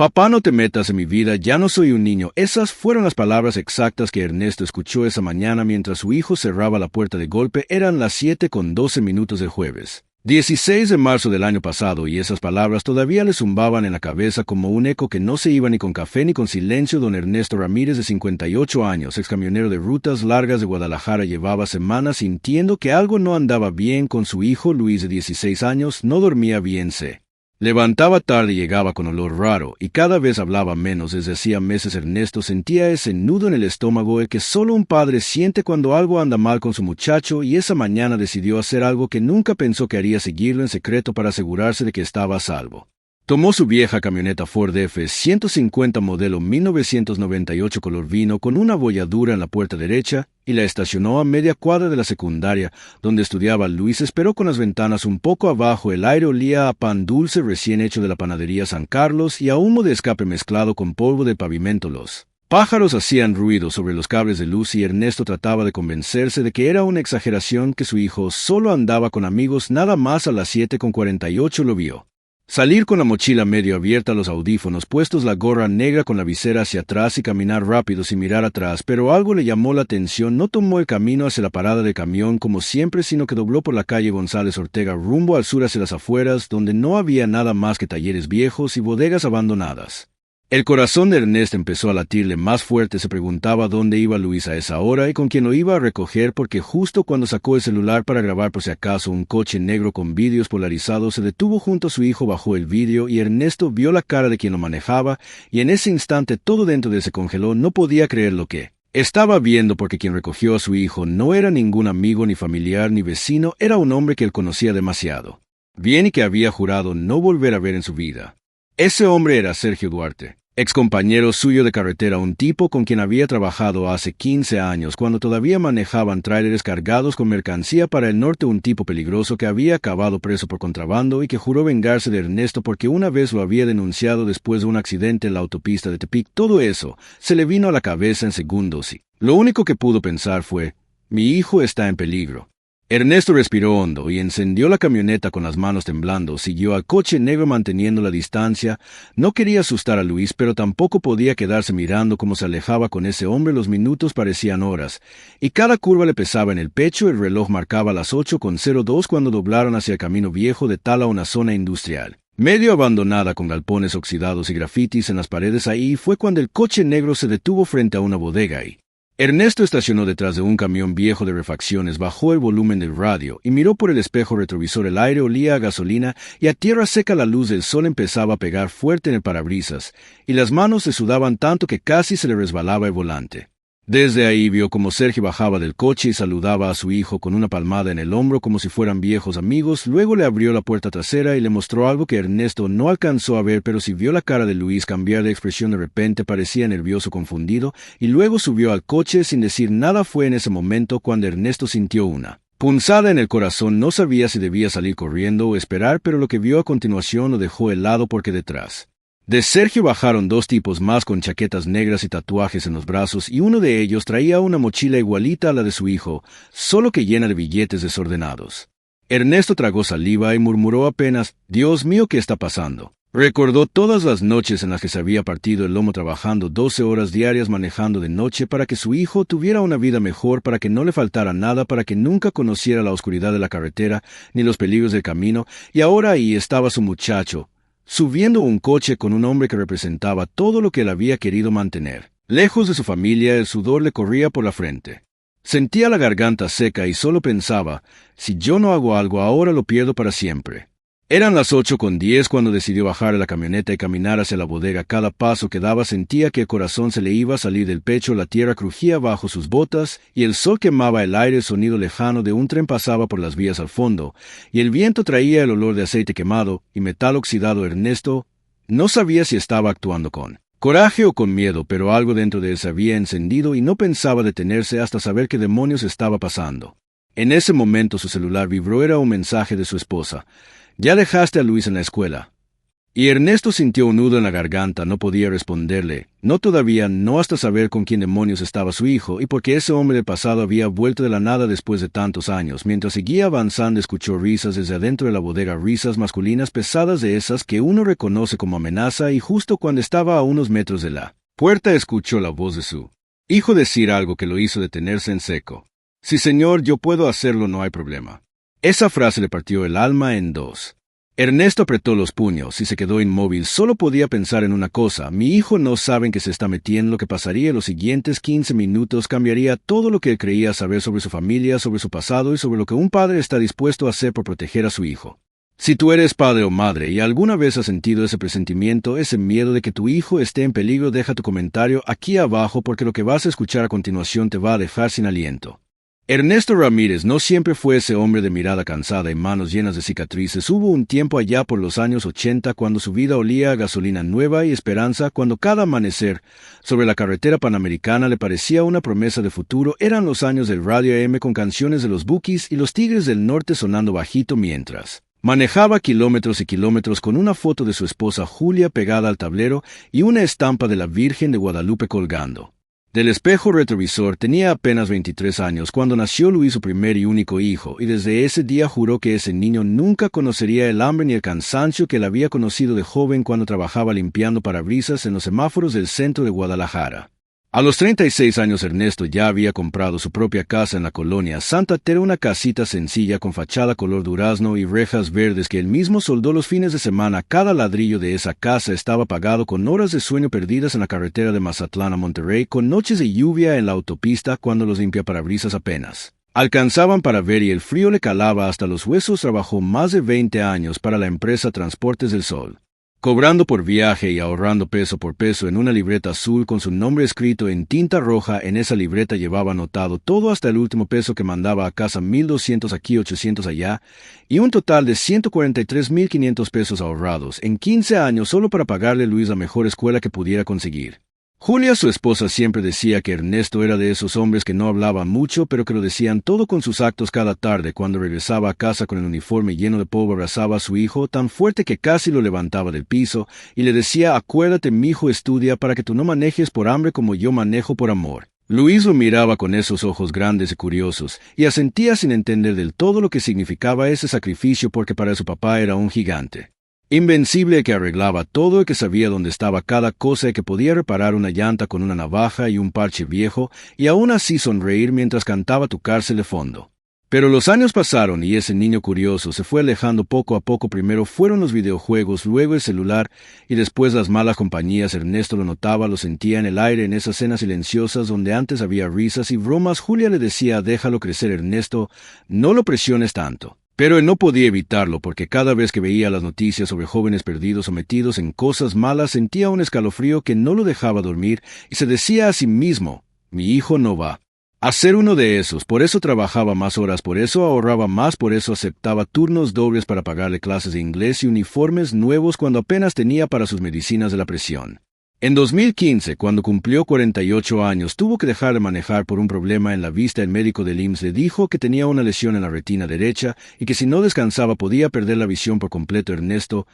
Papá, no te metas en mi vida, ya no soy un niño. Esas fueron las palabras exactas que Ernesto escuchó esa mañana mientras su hijo cerraba la puerta de golpe. Eran las 7:12 del jueves 16 de marzo del año pasado, y esas palabras todavía le zumbaban en la cabeza como un eco que no se iba ni con café ni con silencio. Don Ernesto Ramírez, de 58 años, ex camionero de rutas largas de Guadalajara, llevaba semanas sintiendo que algo no andaba bien con su hijo Luis, de 16 años. No dormía bien, se levantaba tarde y llegaba con olor raro, y cada vez hablaba menos. Desde hacía meses Ernesto sentía ese nudo en el estómago, el que solo un padre siente cuando algo anda mal con su muchacho, y esa mañana decidió hacer algo que nunca pensó que haría: seguirlo en secreto para asegurarse de que estaba a salvo. Tomó su vieja camioneta Ford F-150 modelo 1998 color vino con una abolladura en la puerta derecha y la estacionó a media cuadra de la secundaria donde estudiaba Luis. Esperó con las ventanas un poco abajo. El aire olía a pan dulce recién hecho de la panadería San Carlos y a humo de escape mezclado con polvo de pavimento. Los pájaros hacían ruido sobre los cables de luz y Ernesto trataba de convencerse de que era una exageración, que su hijo solo andaba con amigos. Nada más. A las 7:48 lo vio salir con la mochila medio abierta, los audífonos puestos, la gorra negra con la visera hacia atrás y caminar rápido sin mirar atrás. Pero algo le llamó la atención. No tomó el camino hacia la parada de camión como siempre, sino que dobló por la calle González Ortega rumbo al sur, hacia las afueras, donde no había nada más que talleres viejos y bodegas abandonadas. El corazón de Ernesto empezó a latirle más fuerte. Se preguntaba dónde iba Luis a esa hora y con quién lo iba a recoger, porque justo cuando sacó el celular para grabar por si acaso, un coche negro con vidrios polarizados se detuvo junto a su hijo. Bajó el vidrio y Ernesto vio la cara de quien lo manejaba, y en ese instante todo dentro de él se congeló. No podía creer lo que estaba viendo, porque quien recogió a su hijo no era ningún amigo, ni familiar, ni vecino. Era un hombre que él conocía demasiado bien y que había jurado no volver a ver en su vida. Ese hombre era Sergio Duarte, ex compañero suyo de carretera, un tipo con quien había trabajado hace 15 años, cuando todavía manejaban tráileres cargados con mercancía para el norte, un tipo peligroso que había acabado preso por contrabando y que juró vengarse de Ernesto porque una vez lo había denunciado después de un accidente en la autopista de Tepic. Todo eso se le vino a la cabeza en segundos y lo único que pudo pensar fue: mi hijo está en peligro. Ernesto respiró hondo y encendió la camioneta con las manos temblando. Siguió al coche negro manteniendo la distancia. No quería asustar a Luis, pero tampoco podía quedarse mirando cómo se alejaba con ese hombre. Los minutos parecían horas, y cada curva le pesaba en el pecho. El reloj marcaba las 8:02 cuando doblaron hacia el camino viejo de Tala, una zona industrial medio abandonada con galpones oxidados y grafitis en las paredes. Ahí fue cuando el coche negro se detuvo frente a una bodega y Ernesto estacionó detrás de un camión viejo de refacciones. Bajó el volumen del radio y miró por el espejo retrovisor. El aire olía a gasolina y a tierra seca. La luz del sol empezaba a pegar fuerte en el parabrisas y las manos le sudaban tanto que casi se le resbalaba el volante. Desde ahí vio cómo Sergio bajaba del coche y saludaba a su hijo con una palmada en el hombro como si fueran viejos amigos. Luego le abrió la puerta trasera y le mostró algo que Ernesto no alcanzó a ver, pero sí vio la cara de Luis cambiar de expresión. De repente parecía nervioso, confundido, y luego subió al coche sin decir nada. Fue en ese momento cuando Ernesto sintió una punzada en el corazón. No sabía si debía salir corriendo o esperar, pero lo que vio a continuación lo dejó helado, porque detrás de Sergio bajaron dos tipos más con chaquetas negras y tatuajes en los brazos, y uno de ellos traía una mochila igualita a la de su hijo, solo que llena de billetes desordenados. Ernesto tragó saliva y murmuró apenas: «Dios mío, ¿qué está pasando?». Recordó todas las noches en las que se había partido el lomo trabajando 12 horas diarias, manejando de noche para que su hijo tuviera una vida mejor, para que no le faltara nada, para que nunca conociera la oscuridad de la carretera ni los peligros del camino. Y ahora ahí estaba su muchacho, subiendo un coche con un hombre que representaba todo lo que él había querido mantener. Lejos de su familia, el sudor le corría por la frente. Sentía la garganta seca y solo pensaba: si yo no hago algo ahora, lo pierdo para siempre. Eran las 8:10 cuando decidió bajar de la camioneta y caminar hacia la bodega. Cada paso que daba sentía que el corazón se le iba a salir del pecho. La tierra crujía bajo sus botas y el sol quemaba el aire. El sonido lejano de un tren pasaba por las vías al fondo y el viento traía el olor de aceite quemado y metal oxidado. Ernesto no sabía si estaba actuando con coraje o con miedo, pero algo dentro de él se había encendido y no pensaba detenerse hasta saber qué demonios estaba pasando. En ese momento su celular vibró. Era un mensaje de su esposa: «Ya dejaste a Luis en la escuela». Y Ernesto sintió un nudo en la garganta, no podía responderle, no todavía, no hasta saber con quién demonios estaba su hijo, y porque ese hombre del pasado había vuelto de la nada después de tantos años. Mientras seguía avanzando escuchó risas desde adentro de la bodega, risas masculinas pesadas de esas que uno reconoce como amenaza, y justo cuando estaba a unos metros de la puerta escuchó la voz de su hijo decir algo que lo hizo detenerse en seco. Sí, señor, yo puedo hacerlo, no hay problema. Esa frase le partió el alma en dos. Ernesto apretó los puños y se quedó inmóvil. Solo podía pensar en una cosa: mi hijo no sabe en qué se está metiendo. Lo que pasaría en los siguientes 15 minutos cambiaría todo lo que él creía saber sobre su familia, sobre su pasado y sobre lo que un padre está dispuesto a hacer por proteger a su hijo. Si tú eres padre o madre y alguna vez has sentido ese presentimiento, ese miedo de que tu hijo esté en peligro, deja tu comentario aquí abajo porque lo que vas a escuchar a continuación te va a dejar sin aliento. Ernesto Ramírez no siempre fue ese hombre de mirada cansada y manos llenas de cicatrices. Hubo un tiempo allá por los años 80 cuando su vida olía a gasolina nueva y esperanza, cuando cada amanecer sobre la carretera panamericana le parecía una promesa de futuro. Eran los años del radio AM con canciones de los Bukis y los Tigres del Norte sonando bajito mientras manejaba kilómetros y kilómetros con una foto de su esposa Julia pegada al tablero y una estampa de la Virgen de Guadalupe colgando del espejo retrovisor. Tenía apenas 23 años cuando nació Luis, su primer y único hijo, y desde ese día juró que ese niño nunca conocería el hambre ni el cansancio que él había conocido de joven cuando trabajaba limpiando parabrisas en los semáforos del centro de Guadalajara. A los 36 años Ernesto ya había comprado su propia casa en la colonia Santa Teresa, una casita sencilla con fachada color durazno y rejas verdes que él mismo soldó los fines de semana. Cada ladrillo de esa casa estaba pagado con horas de sueño perdidas en la carretera de Mazatlán a Monterrey, con noches de lluvia en la autopista cuando los limpiaparabrisas apenas alcanzaban para ver y el frío le calaba hasta los huesos. Trabajó más de 20 años para la empresa Transportes del Sol, cobrando por viaje y ahorrando peso por peso en una libreta azul con su nombre escrito en tinta roja. En esa libreta llevaba anotado todo hasta el último peso que mandaba a casa: 1,200 aquí, 800 allá, y un total de 143,500 pesos ahorrados en 15 años solo para pagarle a Luis la mejor escuela que pudiera conseguir. Julia, su esposa, siempre decía que Ernesto era de esos hombres que no hablaban mucho, pero que lo decían todo con sus actos. Cada tarde, cuando regresaba a casa con el uniforme lleno de polvo, abrazaba a su hijo tan fuerte que casi lo levantaba del piso y le decía: acuérdate, mijo, estudia para que tú no manejes por hambre como yo manejo por amor. Luis lo miraba con esos ojos grandes y curiosos y asentía sin entender del todo lo que significaba ese sacrificio, porque para su papá era un gigante invencible que arreglaba todo y que sabía dónde estaba cada cosa y que podía reparar una llanta con una navaja y un parche viejo y aún así sonreír mientras cantaba Tu cárcel de fondo. Pero los años pasaron y ese niño curioso se fue alejando poco a poco. Primero fueron los videojuegos, luego el celular y después las malas compañías. Ernesto lo notaba, lo sentía en el aire, en esas cenas silenciosas donde antes había risas y bromas. Julia le decía: déjalo crecer, Ernesto, no lo presiones tanto. Pero él no podía evitarlo, porque cada vez que veía las noticias sobre jóvenes perdidos o metidos en cosas malas sentía un escalofrío que no lo dejaba dormir y se decía a sí mismo: mi hijo no va a ser uno de esos. Por eso trabajaba más horas, por eso ahorraba más, por eso aceptaba turnos dobles para pagarle clases de inglés y uniformes nuevos cuando apenas tenía para sus medicinas de la presión. En 2015, cuando cumplió 48 años, tuvo que dejar de manejar por un problema en la vista. El médico del IMSS le dijo que tenía una lesión en la retina derecha y que si no descansaba podía perder la visión por completo. Ernesto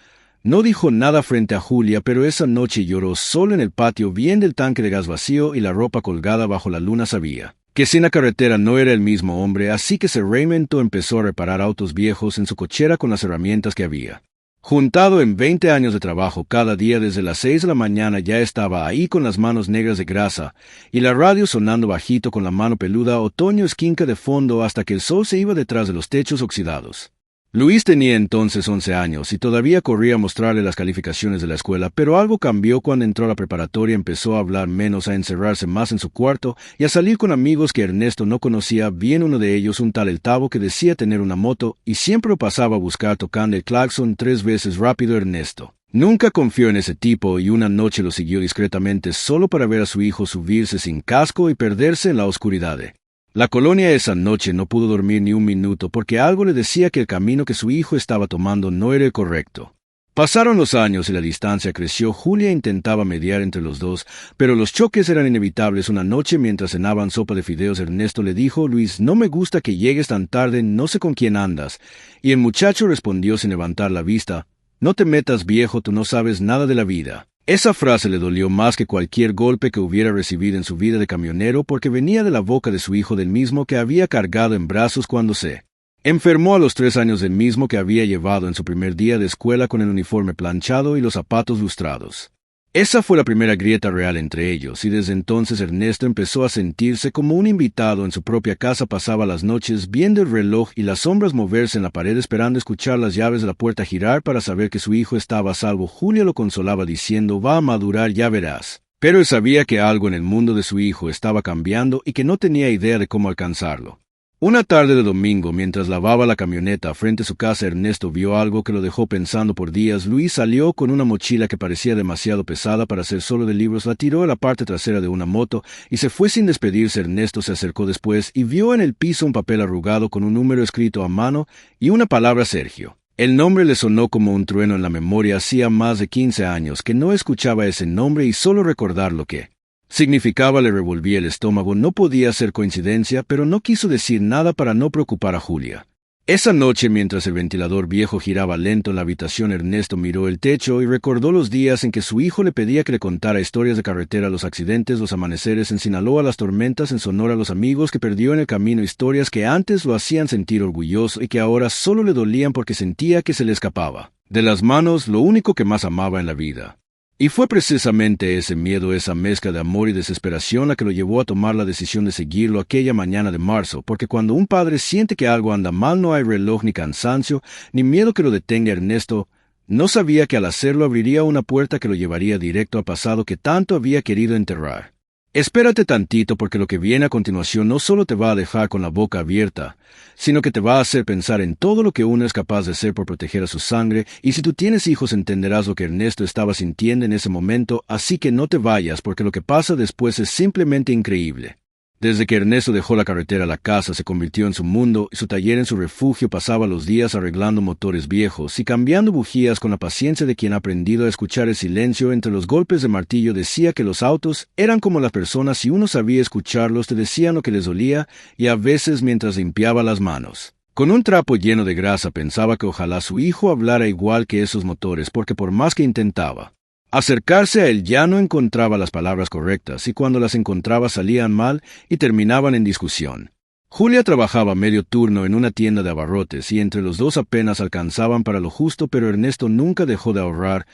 no dijo nada frente a Julia, pero esa noche lloró solo en el patio, viendo el tanque de gas vacío y la ropa colgada bajo la luna. Sabía que sin la carretera no era el mismo hombre, así que se reinventó. Empezó a reparar autos viejos en su cochera con las herramientas que había juntado en 20 años de trabajo. Cada día desde las 6 de la mañana ya estaba ahí con las manos negras de grasa y la radio sonando bajito con la mano peluda. Otoño esquinca de fondo hasta que el sol se iba detrás de los techos oxidados. Luis tenía entonces 11 años y todavía corría a mostrarle las calificaciones de la escuela, pero algo cambió cuando entró a la preparatoria. Empezó a hablar menos, a encerrarse más en su cuarto y a salir con amigos que Ernesto no conocía bien. Uno de ellos, un tal El Tavo, que decía tener una moto y siempre lo pasaba a buscar tocando el claxon 3 veces rápido. Ernesto nunca confió en ese tipo y una noche lo siguió discretamente solo para ver a su hijo subirse sin casco y perderse en la oscuridad de la colonia. Esa noche no pudo dormir ni un minuto porque algo le decía que el camino que su hijo estaba tomando no era el correcto. Pasaron los años y la distancia creció. Julia intentaba mediar entre los dos, pero los choques eran inevitables. Una noche, mientras cenaban sopa de fideos, Ernesto le dijo: Luis, no me gusta que llegues tan tarde, no sé con quién andas. Y el muchacho respondió sin levantar la vista: No te metas, viejo, tú no sabes nada de la vida. Esa frase le dolió más que cualquier golpe que hubiera recibido en su vida de camionero porque venía de la boca de su hijo, del mismo que había cargado en brazos cuando se enfermó a los 3 años, del mismo que había llevado en su primer día de escuela con el uniforme planchado y los zapatos lustrados. Esa fue la primera grieta real entre ellos, y desde entonces Ernesto empezó a sentirse como un invitado en su propia casa. Pasaba las noches viendo el reloj y las sombras moverse en la pared, esperando escuchar las llaves de la puerta girar para saber que su hijo estaba a salvo. Julia lo consolaba diciendo: va a madurar, ya verás. Pero él sabía que algo en el mundo de su hijo estaba cambiando y que no tenía idea de cómo alcanzarlo. Una tarde de domingo, mientras lavaba la camioneta frente a su casa, Ernesto vio algo que lo dejó pensando por días. Luis salió con una mochila que parecía demasiado pesada para ser solo de libros, la tiró a la parte trasera de una moto y se fue sin despedirse. Ernesto se acercó después y vio en el piso un papel arrugado con un número escrito a mano y una palabra: Sergio. El nombre le sonó como un trueno en la memoria. Hacía más de 15 años que no escuchaba ese nombre y solo recordar lo que significaba le revolvía el estómago. No podía ser coincidencia, pero no quiso decir nada para no preocupar a Julia. Esa noche, mientras el ventilador viejo giraba lento en la habitación, Ernesto miró el techo y recordó los días en que su hijo le pedía que le contara historias de carretera, los accidentes, los amaneceres en Sinaloa, las tormentas en Sonora, los amigos que perdió en el camino, historias que antes lo hacían sentir orgulloso y que ahora solo le dolían porque sentía que se le escapaba de las manos lo único que más amaba en la vida. Y fue precisamente ese miedo, esa mezcla de amor y desesperación, la que lo llevó a tomar la decisión de seguirlo aquella mañana de marzo, porque cuando un padre siente que algo anda mal no hay reloj ni cansancio, ni miedo que lo detenga. Ernesto no sabía que al hacerlo abriría una puerta que lo llevaría directo al pasado que tanto había querido enterrar. Espérate tantito, porque lo que viene a continuación no solo te va a dejar con la boca abierta, sino que te va a hacer pensar en todo lo que uno es capaz de hacer por proteger a su sangre, y si tú tienes hijos entenderás lo que Ernesto estaba sintiendo en ese momento, así que no te vayas, porque lo que pasa después es simplemente increíble. Desde que Ernesto dejó la carretera, la casa se convirtió en su mundo y su taller en su refugio. Pasaba los días arreglando motores viejos y cambiando bujías con la paciencia de quien ha aprendido a escuchar el silencio entre los golpes de martillo. Decía que los autos eran como las personas: si uno sabía escucharlos, te decían lo que les dolía, y a veces mientras limpiaba las manos con un trapo lleno de grasa pensaba que ojalá su hijo hablara igual que esos motores, porque por más que intentaba acercarse a él ya no encontraba las palabras correctas, y cuando las encontraba salían mal y terminaban en discusión. Julia trabajaba medio turno en una tienda de abarrotes y entre los dos apenas alcanzaban para lo justo, pero Ernesto nunca dejó de ahorrar.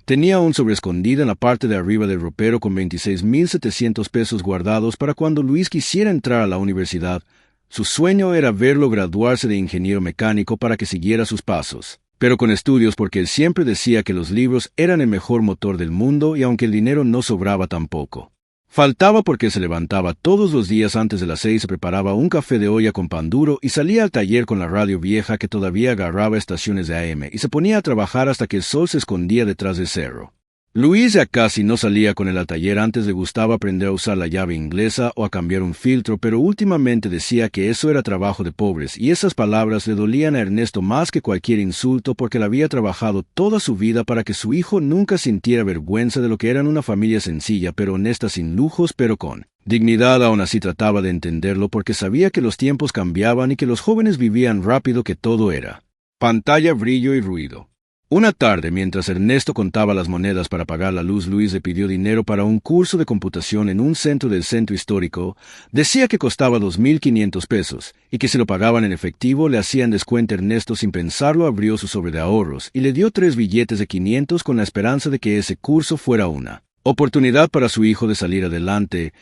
Tenía un sobre escondido en la parte de arriba del ropero con 26,700 pesos guardados para cuando Luis quisiera entrar a la universidad. Su sueño era verlo graduarse de ingeniero mecánico para que siguiera sus pasos, pero con estudios, porque él siempre decía que los libros eran el mejor motor del mundo, y aunque el dinero no sobraba tampoco faltaba, porque se levantaba todos los días antes de las 6, se preparaba un café de olla con pan duro y salía al taller con la radio vieja que todavía agarraba estaciones de AM y se ponía a trabajar hasta que el sol se escondía detrás del cerro. Luis ya casi no salía con él al taller. Antes le gustaba aprender a usar la llave inglesa o a cambiar un filtro, pero últimamente decía que eso era trabajo de pobres, y esas palabras le dolían a Ernesto más que cualquier insulto, porque él había trabajado toda su vida para que su hijo nunca sintiera vergüenza de lo que eran una familia sencilla pero honesta, sin lujos pero con dignidad. Aún así trataba de entenderlo, porque sabía que los tiempos cambiaban y que los jóvenes vivían rápido, que todo era pantalla, brillo y ruido. Una tarde, mientras Ernesto contaba las monedas para pagar la luz, Luis le pidió dinero para un curso de computación en un centro del centro histórico. Decía que costaba 2,500 pesos y que si lo pagaban en efectivo le hacían descuento. Ernesto, sin pensarlo, abrió su sobre de ahorros y le dio 3 billetes de 500 con la esperanza de que ese curso fuera una oportunidad para su hijo de salir adelante.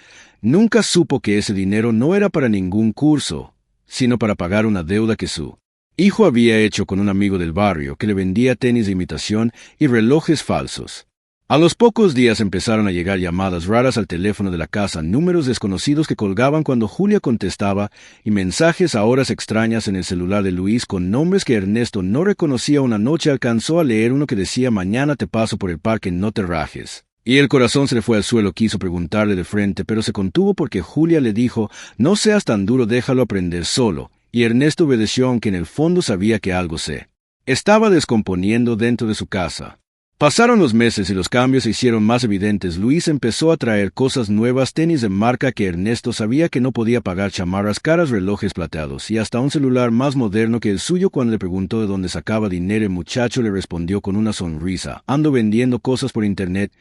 Nunca supo que ese dinero no era para ningún curso, sino para pagar una deuda que su hijo había hecho con un amigo del barrio que le vendía tenis de imitación y relojes falsos. A los pocos días empezaron a llegar llamadas raras al teléfono de la casa, números desconocidos que colgaban cuando Julia contestaba, y mensajes a horas extrañas en el celular de Luis con nombres que Ernesto no reconocía. Una noche alcanzó a leer uno que decía: mañana te paso por el parque, no te rajes. Y el corazón se le fue al suelo. Quiso preguntarle de frente, pero se contuvo porque Julia le dijo: no seas tan duro, déjalo aprender solo. Y Ernesto obedeció, aunque en el fondo sabía que algo se estaba descomponiendo dentro de su casa. Pasaron los meses y los cambios se hicieron más evidentes. Luis empezó a traer cosas nuevas, tenis de marca que Ernesto sabía que no podía pagar, chamarras caras, relojes plateados y hasta un celular más moderno que el suyo. Cuando le preguntó de dónde sacaba dinero, el muchacho le respondió con una sonrisa: ando vendiendo cosas por internet,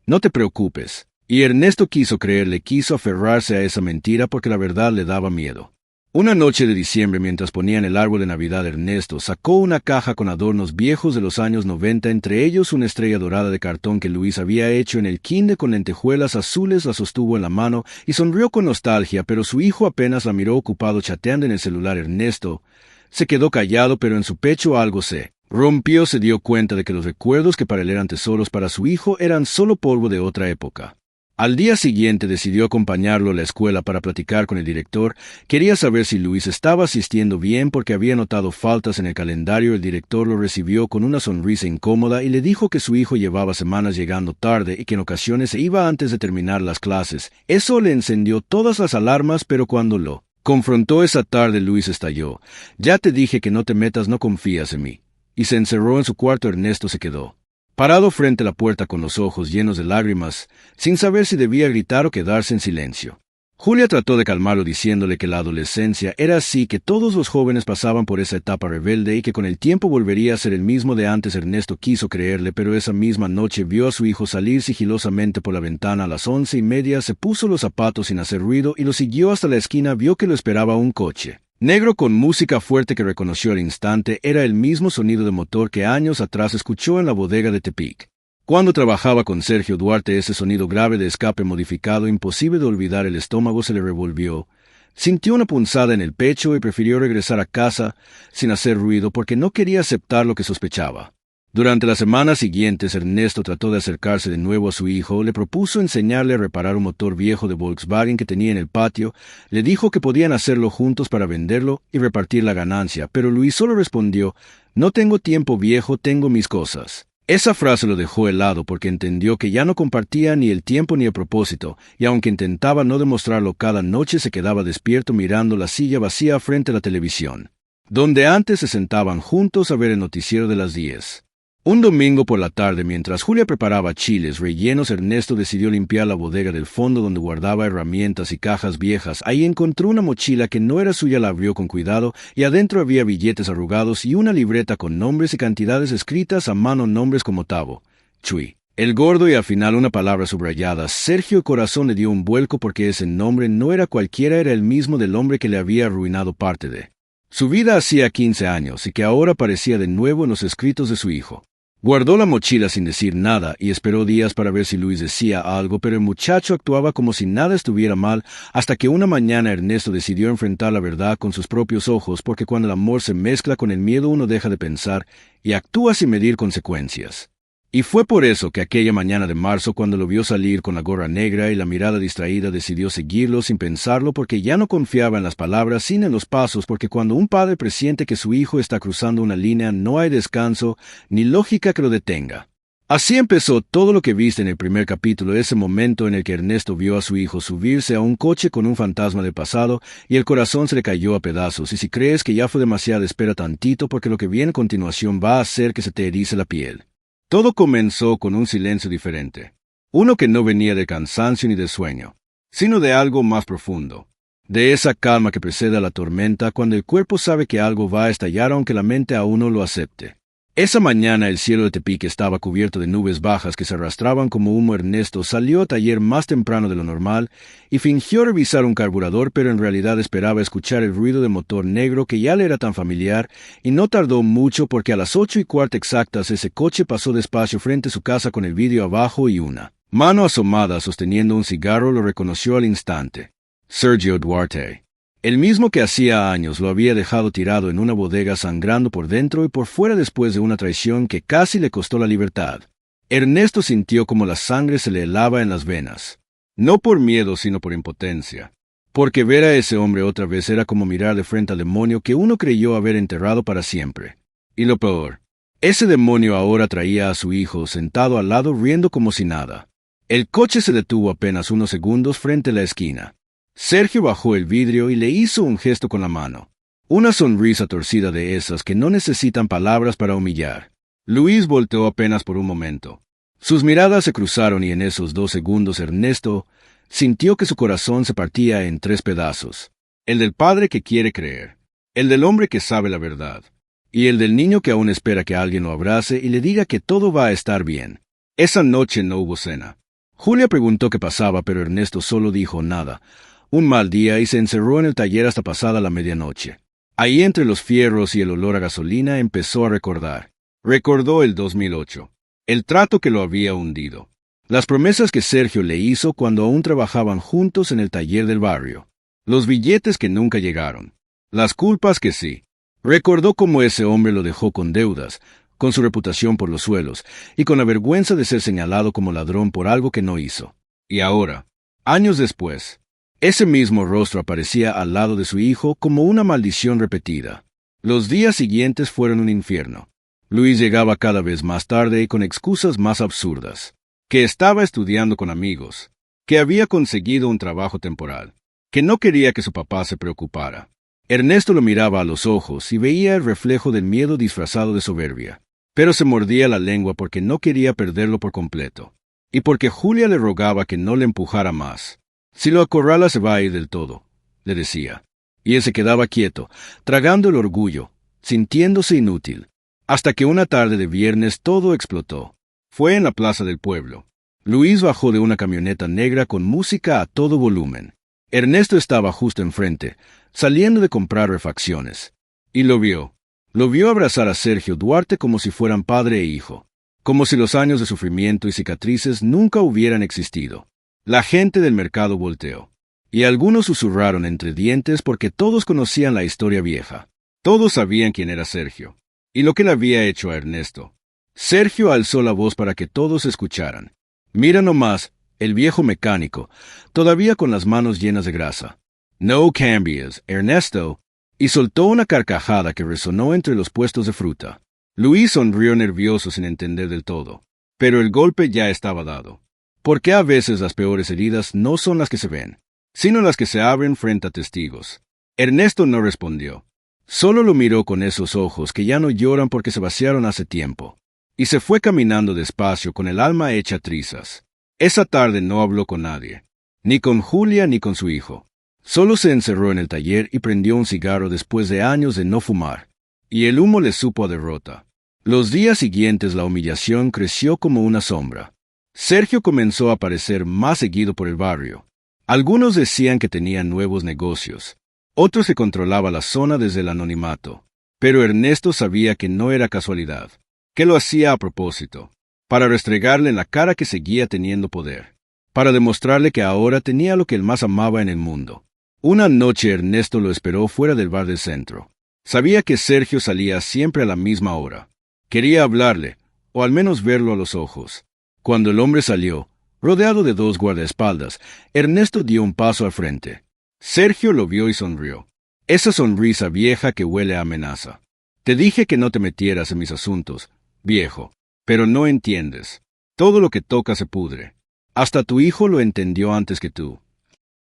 no te preocupes. Y Ernesto quiso creerle, quiso aferrarse a esa mentira porque la verdad le daba miedo. Una noche de diciembre, mientras ponían el árbol de Navidad, Ernesto sacó una caja con adornos viejos de los años 90, entre ellos una estrella dorada de cartón que Luis había hecho en el kinder con lentejuelas azules. La sostuvo en la mano y sonrió con nostalgia, pero su hijo apenas la miró ocupado chateando en el celular. Ernesto se quedó callado, pero en su pecho algo se rompió. Se dio cuenta de que los recuerdos que para él eran tesoros, para su hijo eran solo polvo de otra época. Al día siguiente decidió acompañarlo a la escuela para platicar con el director. Quería saber si Luis estaba asistiendo bien porque había notado faltas en el calendario. El director lo recibió con una sonrisa incómoda y le dijo que su hijo llevaba semanas llegando tarde y que en ocasiones se iba antes de terminar las clases. Eso le encendió todas las alarmas, pero cuando lo confrontó esa tarde, Luis estalló: ya te dije que no te metas, no confías en mí. Y se encerró en su cuarto. Ernesto se quedó parado frente a la puerta con los ojos llenos de lágrimas, sin saber si debía gritar o quedarse en silencio. Julia trató de calmarlo diciéndole que la adolescencia era así, que todos los jóvenes pasaban por esa etapa rebelde y que con el tiempo volvería a ser el mismo de antes. Ernesto quiso creerle, pero esa misma noche vio a su hijo salir sigilosamente por la ventana a las 11:30. Se puso los zapatos sin hacer ruido y lo siguió hasta la esquina. Vio que lo esperaba un coche negro con música fuerte que reconoció al instante. Era el mismo sonido de motor que años atrás escuchó en la bodega de Tepic cuando trabajaba con Sergio Duarte. Ese sonido grave de escape modificado, imposible de olvidar. El estómago se le revolvió. Sintió una punzada en el pecho y prefirió regresar a casa sin hacer ruido porque no quería aceptar lo que sospechaba. Durante las semanas siguientes, Ernesto trató de acercarse de nuevo a su hijo. Le propuso enseñarle a reparar un motor viejo de Volkswagen que tenía en el patio. Le dijo que podían hacerlo juntos para venderlo y repartir la ganancia, pero Luis solo respondió: no tengo tiempo, viejo, tengo mis cosas. Esa frase lo dejó helado porque entendió que ya no compartía ni el tiempo ni el propósito, y aunque intentaba no demostrarlo, cada noche se quedaba despierto mirando la silla vacía frente a la televisión, donde antes se sentaban juntos a ver el noticiero de las 10. Un domingo por la tarde, mientras Julia preparaba chiles rellenos, Ernesto decidió limpiar la bodega del fondo donde guardaba herramientas y cajas viejas. Ahí encontró una mochila que no era suya. La abrió con cuidado y adentro había billetes arrugados y una libreta con nombres y cantidades escritas a mano, nombres como Tavo, Chuy, El Gordo y al final una palabra subrayada. Sergio. El corazón le dio un vuelco porque ese nombre no era cualquiera, era el mismo del hombre que le había arruinado parte de su vida hacía 15 años y que ahora aparecía de nuevo en los escritos de su hijo. Guardó la mochila sin decir nada y esperó días para ver si Luis decía algo, pero el muchacho actuaba como si nada estuviera mal, hasta que una mañana Ernesto decidió enfrentar la verdad con sus propios ojos, porque cuando el amor se mezcla con el miedo uno deja de pensar y actúa sin medir consecuencias. Y fue por eso que aquella mañana de marzo, cuando lo vio salir con la gorra negra y la mirada distraída, decidió seguirlo sin pensarlo, porque ya no confiaba en las palabras, sino en los pasos, porque cuando un padre presiente que su hijo está cruzando una línea, no hay descanso ni lógica que lo detenga. Así empezó todo lo que viste en el primer capítulo, ese momento en el que Ernesto vio a su hijo subirse a un coche con un fantasma del pasado y el corazón se le cayó a pedazos. Y si crees que ya fue demasiado, espera tantito, porque lo que viene a continuación va a hacer que se te erice la piel. Todo comenzó con un silencio diferente, uno que no venía de cansancio ni de sueño, sino de algo más profundo, de esa calma que precede a la tormenta cuando el cuerpo sabe que algo va a estallar aunque la mente aún no lo acepte. Esa mañana el cielo de Tepic estaba cubierto de nubes bajas que se arrastraban como humo. Ernesto salió a taller más temprano de lo normal y fingió revisar un carburador, pero en realidad esperaba escuchar el ruido del motor negro que ya le era tan familiar, y no tardó mucho porque a las 8:15 exactas ese coche pasó despacio frente a su casa con el vidrio abajo y una mano asomada sosteniendo un cigarro. Lo reconoció al instante: Sergio Duarte. El mismo que hacía años lo había dejado tirado en una bodega sangrando por dentro y por fuera después de una traición que casi le costó la libertad. Ernesto sintió como la sangre se le helaba en las venas. No por miedo, sino por impotencia. Porque ver a ese hombre otra vez era como mirar de frente al demonio que uno creyó haber enterrado para siempre. Y lo peor, ese demonio ahora traía a su hijo sentado al lado riendo como si nada. El coche se detuvo apenas unos segundos frente a la esquina. Sergio bajó el vidrio y le hizo un gesto con la mano. Una sonrisa torcida de esas que no necesitan palabras para humillar. Luis volteó apenas por un momento. Sus miradas se cruzaron y en esos 2 segundos Ernesto sintió que su corazón se partía en 3 pedazos. El del padre que quiere creer, el del hombre que sabe la verdad, y el del niño que aún espera que alguien lo abrace y le diga que todo va a estar bien. Esa noche no hubo cena. Julia preguntó qué pasaba, pero Ernesto solo dijo nada. Un mal día, y se encerró en el taller hasta pasada la medianoche. Ahí entre los fierros y el olor a gasolina empezó a recordar. Recordó el 2008, el trato que lo había hundido, las promesas que Sergio le hizo cuando aún trabajaban juntos en el taller del barrio, los billetes que nunca llegaron, las culpas que sí. Recordó cómo ese hombre lo dejó con deudas, con su reputación por los suelos, y con la vergüenza de ser señalado como ladrón por algo que no hizo. Y ahora, años después, ese mismo rostro aparecía al lado de su hijo como una maldición repetida. Los días siguientes fueron un infierno. Luis llegaba cada vez más tarde y con excusas más absurdas. Que estaba estudiando con amigos, que había conseguido un trabajo temporal, que no quería que su papá se preocupara. Ernesto lo miraba a los ojos y veía el reflejo del miedo disfrazado de soberbia, pero se mordía la lengua porque no quería perderlo por completo, y porque Julia le rogaba que no le empujara más. Si lo acorrala se va a ir del todo, le decía. Y él se quedaba quieto, tragando el orgullo, sintiéndose inútil, hasta que una tarde de viernes todo explotó. Fue en la plaza del pueblo. Luis bajó de una camioneta negra con música a todo volumen. Ernesto estaba justo enfrente, saliendo de comprar refacciones. Y lo vio. Lo vio abrazar a Sergio Duarte como si fueran padre e hijo, como si los años de sufrimiento y cicatrices nunca hubieran existido. La gente del mercado volteó, y algunos susurraron entre dientes porque todos conocían la historia vieja. Todos sabían quién era Sergio, y lo que le había hecho a Ernesto. Sergio alzó la voz para que todos escucharan. Mira nomás, el viejo mecánico, todavía con las manos llenas de grasa. No cambies, Ernesto. Y soltó una carcajada que resonó entre los puestos de fruta. Luis sonrió nervioso sin entender del todo. Pero el golpe ya estaba dado. Porque a veces las peores heridas no son las que se ven, sino las que se abren frente a testigos. Ernesto no respondió. Solo lo miró con esos ojos que ya no lloran porque se vaciaron hace tiempo. Y se fue caminando despacio con el alma hecha trizas. Esa tarde no habló con nadie, ni con Julia ni con su hijo. Solo se encerró en el taller y prendió un cigarro después de años de no fumar. Y el humo le supo a derrota. Los días siguientes la humillación creció como una sombra. Sergio comenzó a aparecer más seguido por el barrio. Algunos decían que tenía nuevos negocios. Otros que controlaba la zona desde el anonimato. Pero Ernesto sabía que no era casualidad, que lo hacía a propósito, para restregarle en la cara que seguía teniendo poder, para demostrarle que ahora tenía lo que él más amaba en el mundo. Una noche Ernesto lo esperó fuera del bar del centro. Sabía que Sergio salía siempre a la misma hora. Quería hablarle, o al menos verlo a los ojos. Cuando el hombre salió, rodeado de 2 guardaespaldas, Ernesto dio un paso al frente. Sergio lo vio y sonrió. Esa sonrisa vieja que huele a amenaza. Te dije que no te metieras en mis asuntos, viejo, pero no entiendes. Todo lo que toca se pudre. Hasta tu hijo lo entendió antes que tú.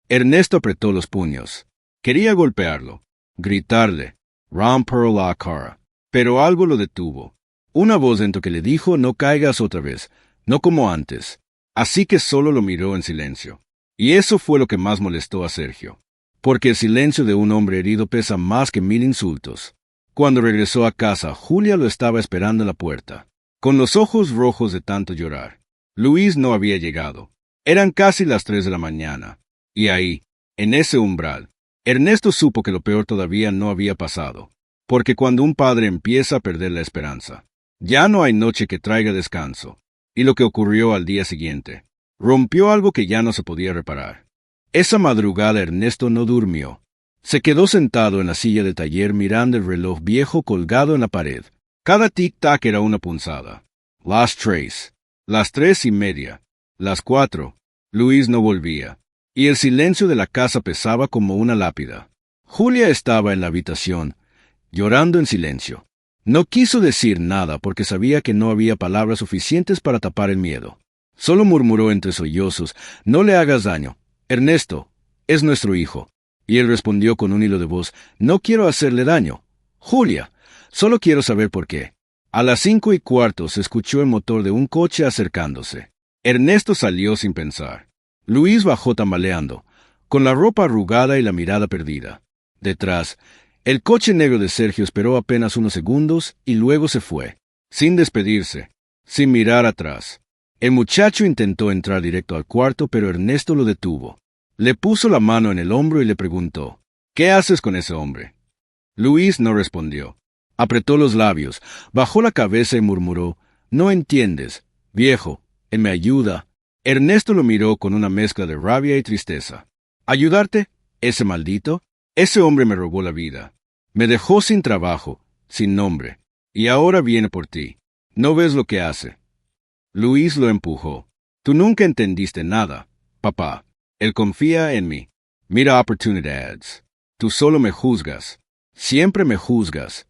Ernesto apretó los puños. Quería golpearlo, gritarle, romperle la cara, pero algo lo detuvo. Una voz dentro que le dijo, no caigas otra vez, no como antes. Así que solo lo miró en silencio. Y eso fue lo que más molestó a Sergio, porque el silencio de un hombre herido pesa más que 1000 insultos. Cuando regresó a casa, Julia lo estaba esperando en la puerta, con los ojos rojos de tanto llorar. Luis no había llegado. Eran casi las 3 de la mañana. Y ahí, en ese umbral, Ernesto supo que lo peor todavía no había pasado, porque cuando un padre empieza a perder la esperanza, ya no hay noche que traiga descanso. Y lo que ocurrió al día siguiente, rompió algo que ya no se podía reparar. Esa madrugada Ernesto no durmió. Se quedó sentado en la silla del taller mirando el reloj viejo colgado en la pared. Cada tic-tac era una punzada. Las 3, las 3:30, las 4. Luis no volvía, y el silencio de la casa pesaba como una lápida. Julia estaba en la habitación, llorando en silencio. No quiso decir nada porque sabía que no había palabras suficientes para tapar el miedo. Solo murmuró entre sollozos, no le hagas daño. Ernesto, es nuestro hijo. Y él respondió con un hilo de voz, no quiero hacerle daño. Julia, solo quiero saber por qué. A las 5:15 se escuchó el motor de un coche acercándose. Ernesto salió sin pensar. Luis bajó tambaleando, con la ropa arrugada y la mirada perdida. Detrás, el coche negro de Sergio esperó apenas unos segundos y luego se fue, sin despedirse, sin mirar atrás. El muchacho intentó entrar directo al cuarto, pero Ernesto lo detuvo. Le puso la mano en el hombro y le preguntó, «¿Qué haces con ese hombre?» Luis no respondió. Apretó los labios, bajó la cabeza y murmuró, «No entiendes, viejo, él me ayuda». Ernesto lo miró con una mezcla de rabia y tristeza. «¿Ayudarte? ¿Ese maldito? Ese hombre me robó la vida. Me dejó sin trabajo, sin nombre, y ahora viene por ti. ¿No ves lo que hace?» Luis lo empujó. «Tú nunca entendiste nada, papá. Él confía en mí. Mira Opportunity. Tú solo me juzgas. Siempre me juzgas».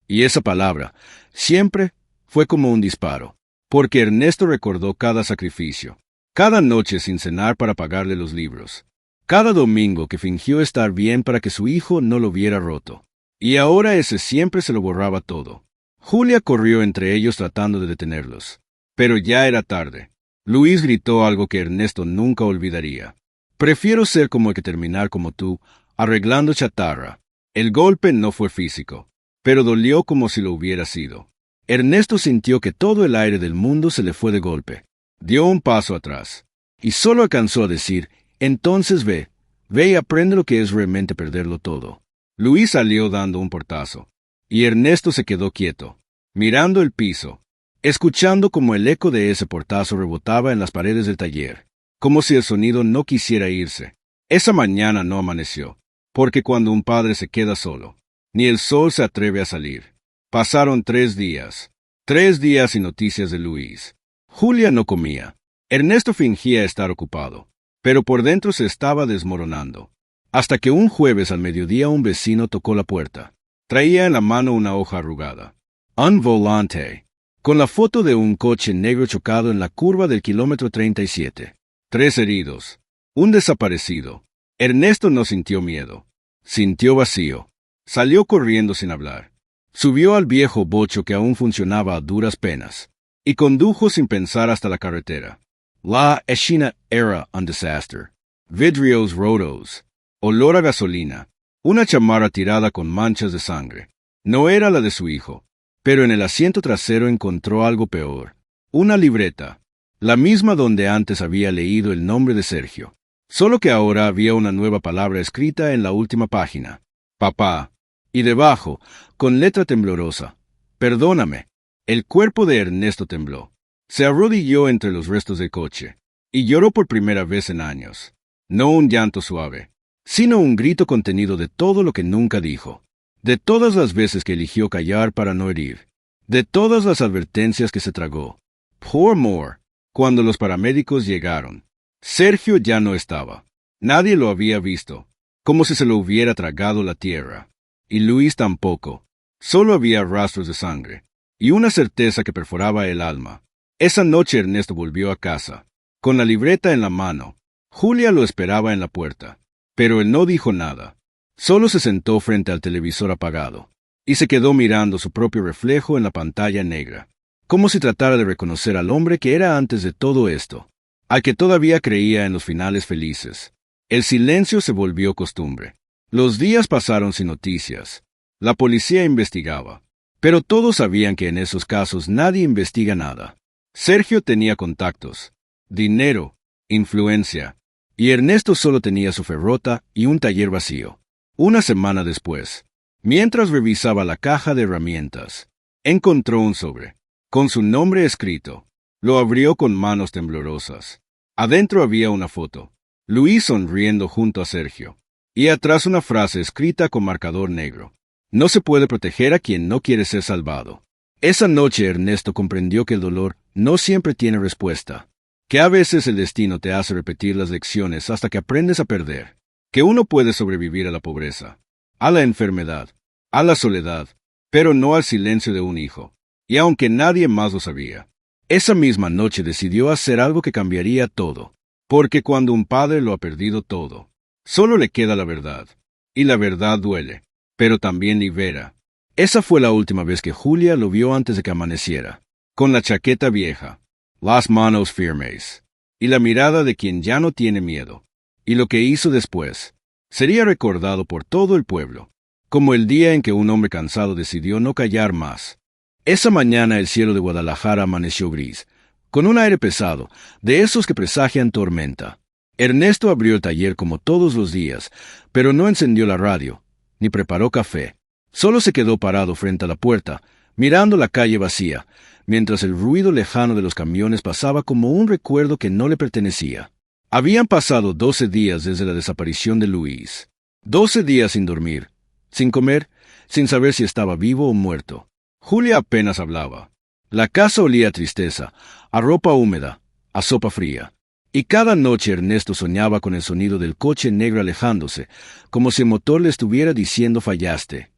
Y esa palabra, siempre, fue como un disparo, porque Ernesto recordó cada sacrificio, cada noche sin cenar para pagarle los libros, cada domingo que fingió estar bien para que su hijo no lo viera roto. Y ahora ese siempre se lo borraba todo. Julia corrió entre ellos tratando de detenerlos. Pero ya era tarde. Luis gritó algo que Ernesto nunca olvidaría. «Prefiero ser como el que terminar como tú, arreglando chatarra». El golpe no fue físico, pero dolió como si lo hubiera sido. Ernesto sintió que todo el aire del mundo se le fue de golpe. Dio un paso atrás, y solo alcanzó a decir, «Entonces ve y aprende lo que es realmente perderlo todo». Luis salió dando un portazo, y Ernesto se quedó quieto, mirando el piso, escuchando como el eco de ese portazo rebotaba en las paredes del taller, como si el sonido no quisiera irse. Esa mañana no amaneció, porque cuando un padre se queda solo, ni el sol se atreve a salir. Pasaron 3 días. 3 días y noticias de Luis. Julia no comía. Ernesto fingía estar ocupado, pero por dentro se estaba desmoronando. Hasta que un jueves al mediodía un vecino tocó la puerta. Traía en la mano una hoja arrugada. Un volante, con la foto de un coche negro chocado en la curva del kilómetro 37. 3 heridos. Un desaparecido. Ernesto no sintió miedo. Sintió vacío. Salió corriendo sin hablar. Subió al viejo bocho que aún funcionaba a duras penas, y condujo sin pensar hasta la carretera. La escena era un desastre. Vidrios rotos, olor a gasolina, una chamarra tirada con manchas de sangre. No era la de su hijo, pero en el asiento trasero encontró algo peor. Una libreta, la misma donde antes había leído el nombre de Sergio. Solo que ahora había una nueva palabra escrita en la última página. «Papá». Y debajo, con letra temblorosa, «Perdóname». El cuerpo de Ernesto tembló. Se arrodilló entre los restos del coche, y lloró por primera vez en años. No un llanto suave, sino un grito contenido de todo lo que nunca dijo, de todas las veces que eligió callar para no herir, de todas las advertencias que se tragó. Poor Moore. Cuando los paramédicos llegaron, Sergio ya no estaba. Nadie lo había visto, como si se lo hubiera tragado la tierra. Y Luis tampoco. Solo había rastros de sangre, y una certeza que perforaba el alma. Esa noche Ernesto volvió a casa, con la libreta en la mano. Julia lo esperaba en la puerta, pero él no dijo nada. Solo se sentó frente al televisor apagado, y se quedó mirando su propio reflejo en la pantalla negra, como si tratara de reconocer al hombre que era antes de todo esto, al que todavía creía en los finales felices. El silencio se volvió costumbre. Los días pasaron sin noticias. La policía investigaba, pero todos sabían que en esos casos nadie investiga nada. Sergio tenía contactos, dinero, influencia, y Ernesto solo tenía su ferrota y un taller vacío. Una semana después, mientras revisaba la caja de herramientas, encontró un sobre, con su nombre escrito. Lo abrió con manos temblorosas. Adentro había una foto, Luis sonriendo junto a Sergio, y atrás una frase escrita con marcador negro. No se puede proteger a quien no quiere ser salvado. Esa noche Ernesto comprendió que el dolor no siempre tiene respuesta, que a veces el destino te hace repetir las lecciones hasta que aprendes a perder, que uno puede sobrevivir a la pobreza, a la enfermedad, a la soledad, pero no al silencio de un hijo, y aunque nadie más lo sabía. Esa misma noche decidió hacer algo que cambiaría todo, porque cuando un padre lo ha perdido todo, solo le queda la verdad, y la verdad duele, pero también libera. Esa fue la última vez que Julia lo vio antes de que amaneciera, con la chaqueta vieja, las manos firmes, y la mirada de quien ya no tiene miedo. Y lo que hizo después sería recordado por todo el pueblo, como el día en que un hombre cansado decidió no callar más. Esa mañana el cielo de Guadalajara amaneció gris, con un aire pesado, de esos que presagian tormenta. Ernesto abrió el taller como todos los días, pero no encendió la radio, ni preparó café. Solo se quedó parado frente a la puerta, mirando la calle vacía, mientras el ruido lejano de los camiones pasaba como un recuerdo que no le pertenecía. Habían pasado 12 días desde la desaparición de Luis. 12 días sin dormir, sin comer, sin saber si estaba vivo o muerto. Julia apenas hablaba. La casa olía a tristeza, a ropa húmeda, a sopa fría. Y cada noche Ernesto soñaba con el sonido del coche negro alejándose, como si el motor le estuviera diciendo fallaste.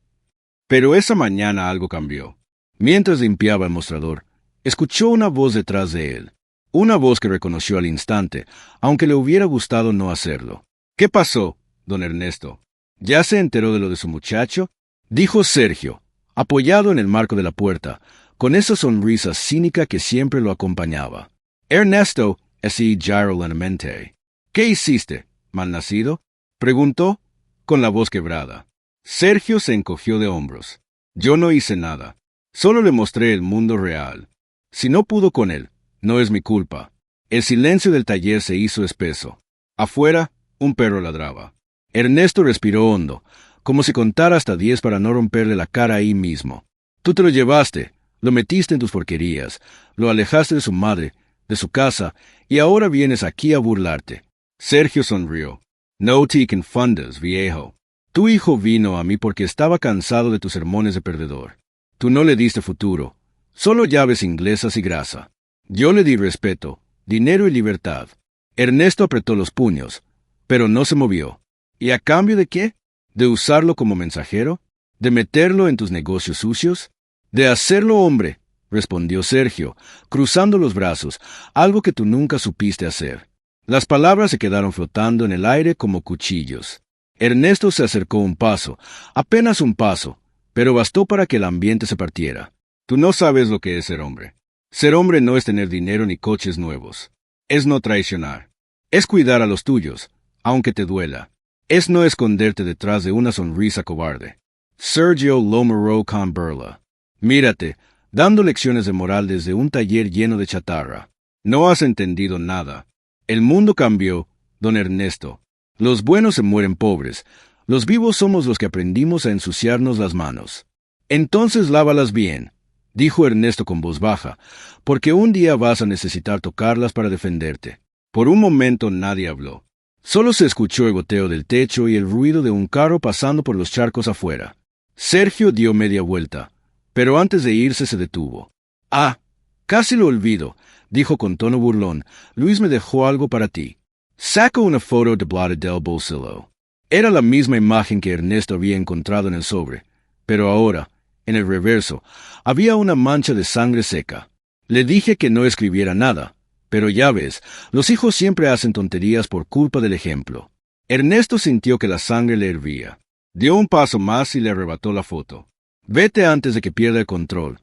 Pero esa mañana algo cambió. Mientras limpiaba el mostrador, escuchó una voz detrás de él. Una voz que reconoció al instante, aunque le hubiera gustado no hacerlo. ¿Qué pasó, don Ernesto? ¿Ya se enteró de lo de su muchacho? Dijo Sergio, apoyado en el marco de la puerta, con esa sonrisa cínica que siempre lo acompañaba. Ernesto, así llanamente. ¿Qué hiciste, malnacido? Preguntó, con la voz quebrada. Sergio se encogió de hombros. Yo no hice nada. Solo le mostré el mundo real. Si no pudo con él, no es mi culpa. El silencio del taller se hizo espeso. Afuera, un perro ladraba. Ernesto respiró hondo, como si contara hasta 10 para no romperle la cara ahí mismo. Tú te lo llevaste, lo metiste en tus porquerías, lo alejaste de su madre, de su casa, y ahora vienes aquí a burlarte. Sergio sonrió. No te confundas, viejo. Tu hijo vino a mí porque estaba cansado de tus sermones de perdedor. Tú no le diste futuro, solo llaves inglesas y grasa. Yo le di respeto, dinero y libertad. Ernesto apretó los puños, pero no se movió. ¿Y a cambio de qué? ¿De usarlo como mensajero? ¿De meterlo en tus negocios sucios? De hacerlo hombre, respondió Sergio, cruzando los brazos, algo que tú nunca supiste hacer. Las palabras se quedaron flotando en el aire como cuchillos. Ernesto se acercó un paso, apenas un paso, pero bastó para que el ambiente se partiera. Tú no sabes lo que es ser hombre. Ser hombre no es tener dinero ni coches nuevos. Es no traicionar. Es cuidar a los tuyos, aunque te duela. Es no esconderte detrás de una sonrisa cobarde. Sergio Lomoreau Camberla. Mírate, dando lecciones de moral desde un taller lleno de chatarra. No has entendido nada. El mundo cambió, don Ernesto. Los buenos se mueren pobres. Los vivos somos los que aprendimos a ensuciarnos las manos. Entonces lávalas bien, dijo Ernesto con voz baja, porque un día vas a necesitar tocarlas para defenderte. Por un momento nadie habló. Solo se escuchó el goteo del techo y el ruido de un carro pasando por los charcos afuera. Sergio dio media vuelta, pero antes de irse se detuvo. Ah, casi lo olvido, dijo con tono burlón. Luis me dejó algo para ti. Sacó una foto de Blood del bolsillo. Era la misma imagen que Ernesto había encontrado en el sobre, pero ahora, en el reverso, había una mancha de sangre seca. Le dije que no escribiera nada, pero ya ves, los hijos siempre hacen tonterías por culpa del ejemplo. Ernesto sintió que la sangre le hervía. Dio un paso más y le arrebató la foto. Vete antes de que pierda el control,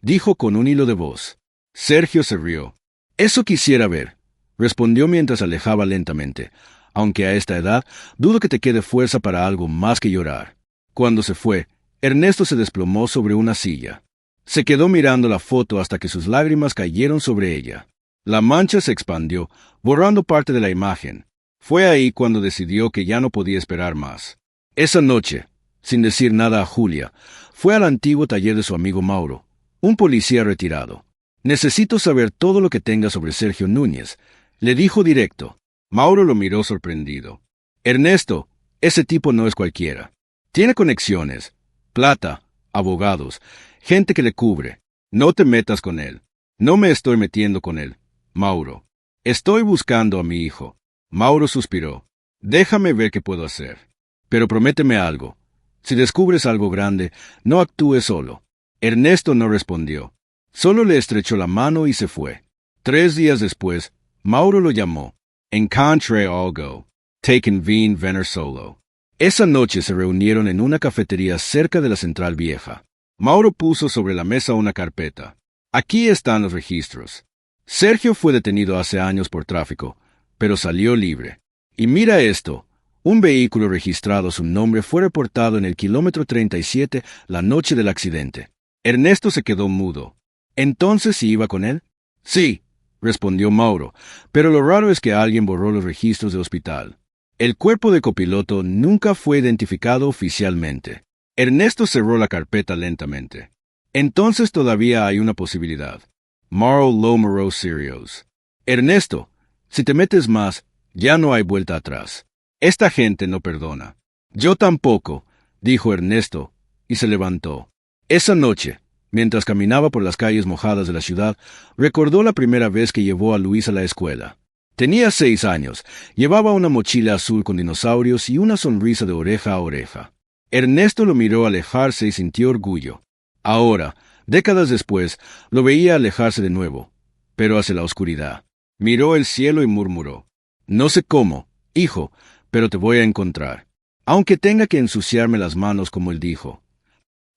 dijo con un hilo de voz. Sergio se rió. Eso quisiera ver, respondió mientras alejaba lentamente, aunque a esta edad dudo que te quede fuerza para algo más que llorar. Cuando se fue, Ernesto se desplomó sobre una silla. Se quedó mirando la foto hasta que sus lágrimas cayeron sobre ella. La mancha se expandió, borrando parte de la imagen. Fue ahí cuando decidió que ya no podía esperar más. Esa noche, sin decir nada a Julia, fue al antiguo taller de su amigo Mauro, un policía retirado. Necesito saber todo lo que tenga sobre Sergio Núñez, le dijo directo. Mauro lo miró sorprendido. Ernesto, ese tipo no es cualquiera. Tiene conexiones, plata, abogados, gente que le cubre. No te metas con él. No me estoy metiendo con él, Mauro. Estoy buscando a mi hijo. Mauro suspiró. Déjame ver qué puedo hacer. Pero prométeme algo. Si descubres algo grande, no actúes solo. Ernesto no respondió. Solo le estrechó la mano y se fue. 3 días después, Mauro lo llamó. Encontré algo. Taken vin venir solo. Esa noche se reunieron en una cafetería cerca de la Central Vieja. Mauro puso sobre la mesa una carpeta. Aquí están los registros. Sergio fue detenido hace años por tráfico, pero salió libre. Y mira esto. Un vehículo registrado a su nombre fue reportado en el kilómetro 37 la noche del accidente. Ernesto se quedó mudo. ¿Entonces sí iba con él? Sí, respondió Mauro, pero lo raro es que alguien borró los registros del hospital. El cuerpo de copiloto nunca fue identificado oficialmente. Ernesto cerró la carpeta lentamente. Entonces todavía hay una posibilidad. Mauro Lomaro Sirios. Ernesto, si te metes más, ya no hay vuelta atrás. Esta gente no perdona. Yo tampoco, dijo Ernesto, y se levantó. Esa noche, mientras caminaba por las calles mojadas de la ciudad, recordó la primera vez que llevó a Luis a la escuela. Tenía 6 años, llevaba una mochila azul con dinosaurios y una sonrisa de oreja a oreja. Ernesto lo miró alejarse y sintió orgullo. Ahora, décadas después, lo veía alejarse de nuevo, pero hacia la oscuridad. Miró el cielo y murmuró: «No sé cómo, hijo, pero te voy a encontrar, aunque tenga que ensuciarme las manos», como él dijo.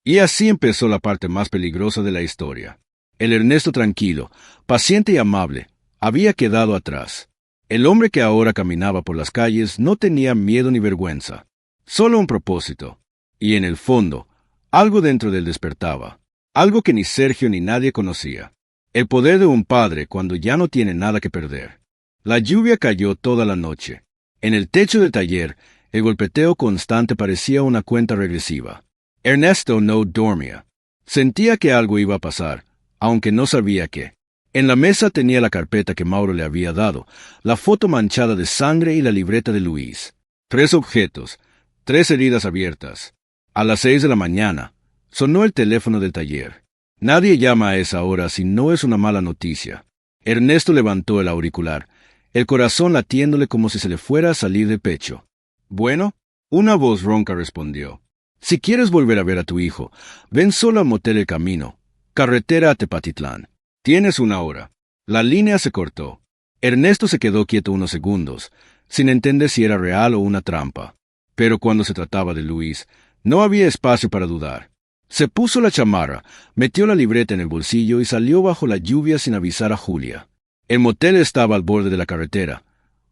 Y así empezó la parte más peligrosa de la historia. El Ernesto tranquilo, paciente y amable, había quedado atrás. El hombre que ahora caminaba por las calles no tenía miedo ni vergüenza, solo un propósito. Y en el fondo, algo dentro de él despertaba, algo que ni Sergio ni nadie conocía. El poder de un padre cuando ya no tiene nada que perder. La lluvia cayó toda la noche. En el techo del taller, el golpeteo constante parecía una cuenta regresiva. Ernesto no dormía. Sentía que algo iba a pasar, aunque no sabía qué. En la mesa tenía la carpeta que Mauro le había dado, la foto manchada de sangre y la libreta de Luis. 3 objetos, 3 heridas abiertas. A las 6 de la mañana, sonó el teléfono del taller. Nadie llama a esa hora si no es una mala noticia. Ernesto levantó el auricular, el corazón latiéndole como si se le fuera a salir del pecho. «Bueno», una voz ronca respondió. «Si quieres volver a ver a tu hijo, ven solo al motel El Camino, carretera a Tepatitlán. Tienes 1 hora». La línea se cortó. Ernesto se quedó quieto unos segundos, sin entender si era real o una trampa. Pero cuando se trataba de Luis, no había espacio para dudar. Se puso la chamarra, metió la libreta en el bolsillo y salió bajo la lluvia sin avisar a Julia. El motel estaba al borde de la carretera,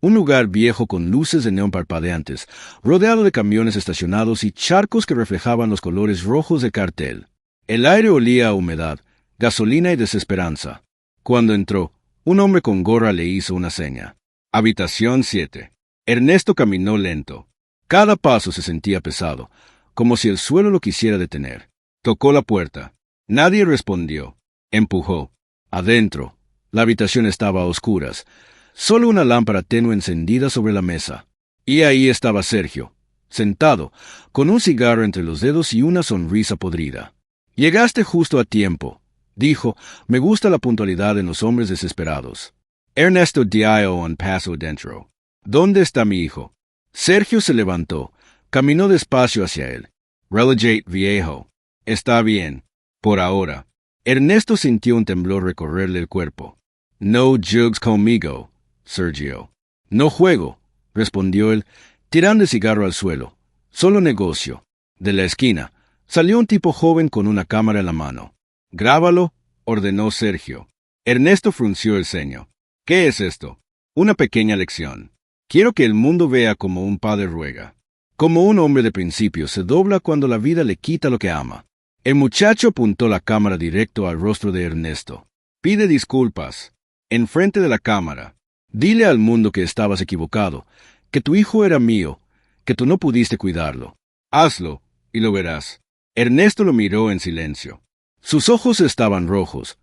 un lugar viejo con luces de neón parpadeantes, rodeado de camiones estacionados y charcos que reflejaban los colores rojos del cartel. El aire olía a humedad, gasolina y desesperanza. Cuando entró, un hombre con gorra le hizo una seña. Habitación 7. Ernesto caminó lento. Cada paso se sentía pesado, como si el suelo lo quisiera detener. Tocó la puerta. Nadie respondió. Empujó. Adentro, la habitación estaba a oscuras, solo una lámpara tenue encendida sobre la mesa. Y ahí estaba Sergio, sentado, con un cigarro entre los dedos y una sonrisa podrida. «Llegaste justo a tiempo», dijo. «Me gusta la puntualidad en los hombres desesperados». Ernesto Diao en paso dentro. «¿Dónde está mi hijo?» Sergio se levantó, caminó despacio hacia él. «Relegate viejo. Está bien, por ahora». Ernesto sintió un temblor recorrerle el cuerpo. «No juegues conmigo, Sergio». «No juego», respondió él, tirando el cigarro al suelo. «Solo negocio». De la esquina salió un tipo joven con una cámara en la mano. «Grábalo», ordenó Sergio. Ernesto frunció el ceño. «¿Qué es esto?» «Una pequeña lección. Quiero que el mundo vea como un padre ruega. Como un hombre de principios se dobla cuando la vida le quita lo que ama». El muchacho apuntó la cámara directo al rostro de Ernesto. «Pide disculpas. Enfrente de la cámara. Dile al mundo que estabas equivocado, que tu hijo era mío, que tú no pudiste cuidarlo. Hazlo, y lo verás». Ernesto lo miró en silencio. Sus ojos estaban rojos,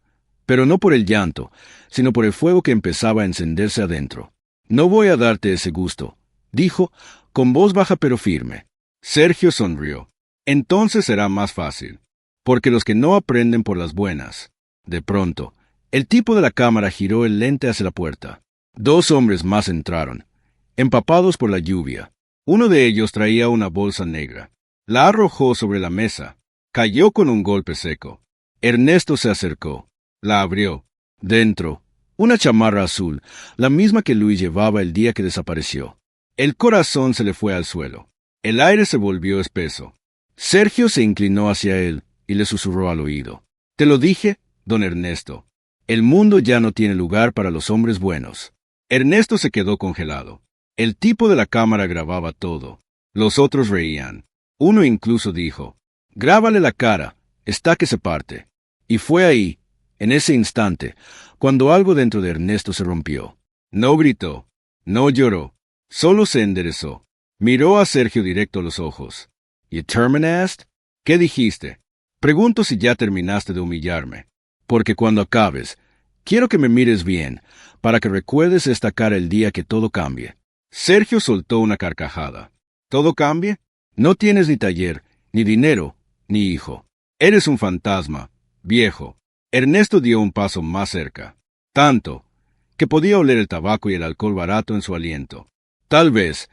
pero no por el llanto, sino por el fuego que empezaba a encenderse adentro. «No voy a darte ese gusto», dijo, con voz baja pero firme. Sergio sonrió. «Entonces será más fácil, porque los que no aprenden por las buenas». De pronto, el tipo de la cámara giró el lente hacia la puerta. 2 hombres más entraron, empapados por la lluvia. Uno de ellos traía una bolsa negra. La arrojó sobre la mesa. Cayó con un golpe seco. Ernesto se acercó. La abrió. Dentro, una chamarra azul, la misma que Luis llevaba el día que desapareció. El corazón se le fue al suelo. El aire se volvió espeso. Sergio se inclinó hacia él y le susurró al oído. «Te lo dije, don Ernesto. El mundo ya no tiene lugar para los hombres buenos». Ernesto se quedó congelado. El tipo de la cámara grababa todo. Los otros reían. Uno incluso dijo, «Grábale la cara, está que se parte». Y fue ahí, en ese instante, cuando algo dentro de Ernesto se rompió. No gritó, no lloró, solo se enderezó. Miró a Sergio directo a los ojos. «¿You terminaste? ¿Qué dijiste? Pregunto si ya terminaste de humillarme. Porque cuando acabes, quiero que me mires bien, para que recuerdes esta cara el día que todo cambie». Sergio soltó una carcajada. «¿Todo cambie? No tienes ni taller, ni dinero, ni hijo. Eres un fantasma, viejo». Ernesto dio un paso más cerca. Tanto, que podía oler el tabaco y el alcohol barato en su aliento. «Tal vez,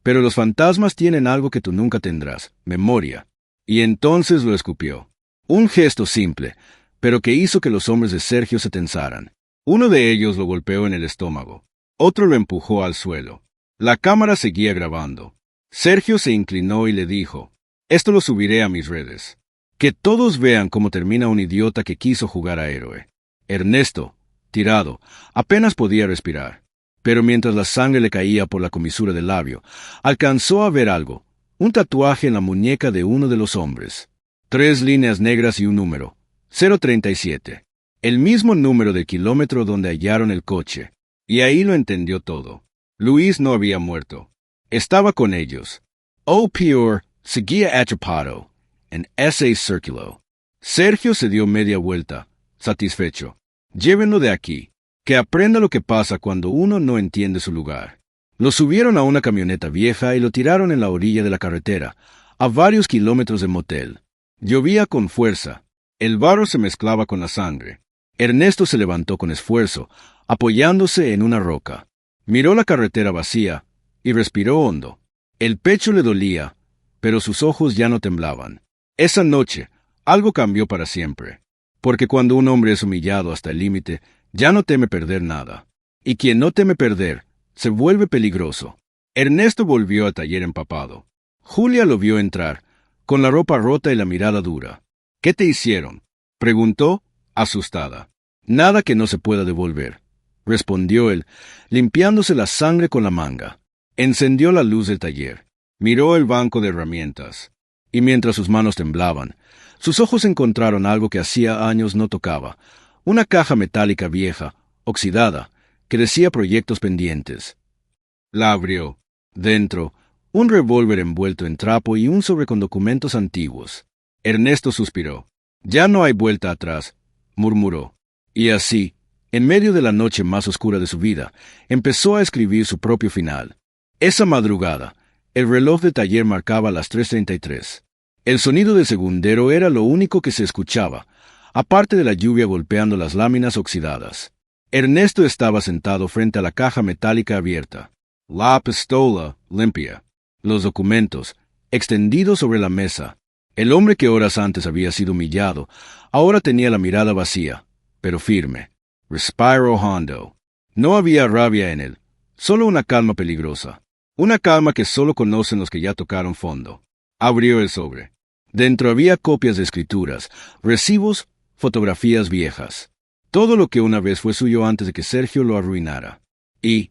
pero los fantasmas tienen algo que tú nunca tendrás, memoria». Y entonces lo escupió. Un gesto simple, pero que hizo que los hombres de Sergio se tensaran. Uno de ellos lo golpeó en el estómago. Otro lo empujó al suelo. La cámara seguía grabando. Sergio se inclinó y le dijo, «Esto lo subiré a mis redes. Que todos vean cómo termina un idiota que quiso jugar a héroe». Ernesto, tirado, apenas podía respirar. Pero mientras la sangre le caía por la comisura del labio, alcanzó a ver algo, un tatuaje en la muñeca de uno de los hombres. 3 líneas negras y un número, 037. El mismo número del kilómetro donde hallaron el coche. Y ahí lo entendió todo. Luis no había muerto. Estaba con ellos. O Pure seguía atrapado en ese círculo. Sergio se dio media vuelta, satisfecho. Llévenlo de aquí. Que aprenda lo que pasa cuando uno no entiende su lugar. Lo subieron a una camioneta vieja y lo tiraron en la orilla de la carretera, a varios kilómetros del motel. Llovía con fuerza. El barro se mezclaba con la sangre. Ernesto se levantó con esfuerzo, apoyándose en una roca. Miró la carretera vacía y respiró hondo. El pecho le dolía, pero sus ojos ya no temblaban. Esa noche, algo cambió para siempre. Porque cuando un hombre es humillado hasta el límite, ya no teme perder nada. Y quien no teme perder, se vuelve peligroso. Ernesto volvió al taller empapado. Julia lo vio entrar, con la ropa rota y la mirada dura. «¿Qué te hicieron?», preguntó, asustada. «Nada que no se pueda devolver», respondió él, limpiándose la sangre con la manga. Encendió la luz del taller. Miró el banco de herramientas. Y mientras sus manos temblaban, sus ojos encontraron algo que hacía años no tocaba. Una caja metálica vieja, oxidada, que decía proyectos pendientes. La abrió. Dentro, un revólver envuelto en trapo y un sobre con documentos antiguos. Ernesto suspiró. «Ya no hay vuelta atrás», murmuró. Y así, en medio de la noche más oscura de su vida, empezó a escribir su propio final. Esa madrugada, el reloj del taller marcaba las 3:33. El sonido del segundero era lo único que se escuchaba, aparte de la lluvia golpeando las láminas oxidadas. Ernesto estaba sentado frente a la caja metálica abierta. La pistola limpia. Los documentos, extendidos sobre la mesa. El hombre que horas antes había sido humillado, ahora tenía la mirada vacía, pero firme. Respiro hondo. No había rabia en él, solo una calma peligrosa. Una calma que solo conocen los que ya tocaron fondo. Abrió el sobre. Dentro había copias de escrituras, recibos, fotografías viejas. Todo lo que una vez fue suyo antes de que Sergio lo arruinara. Y,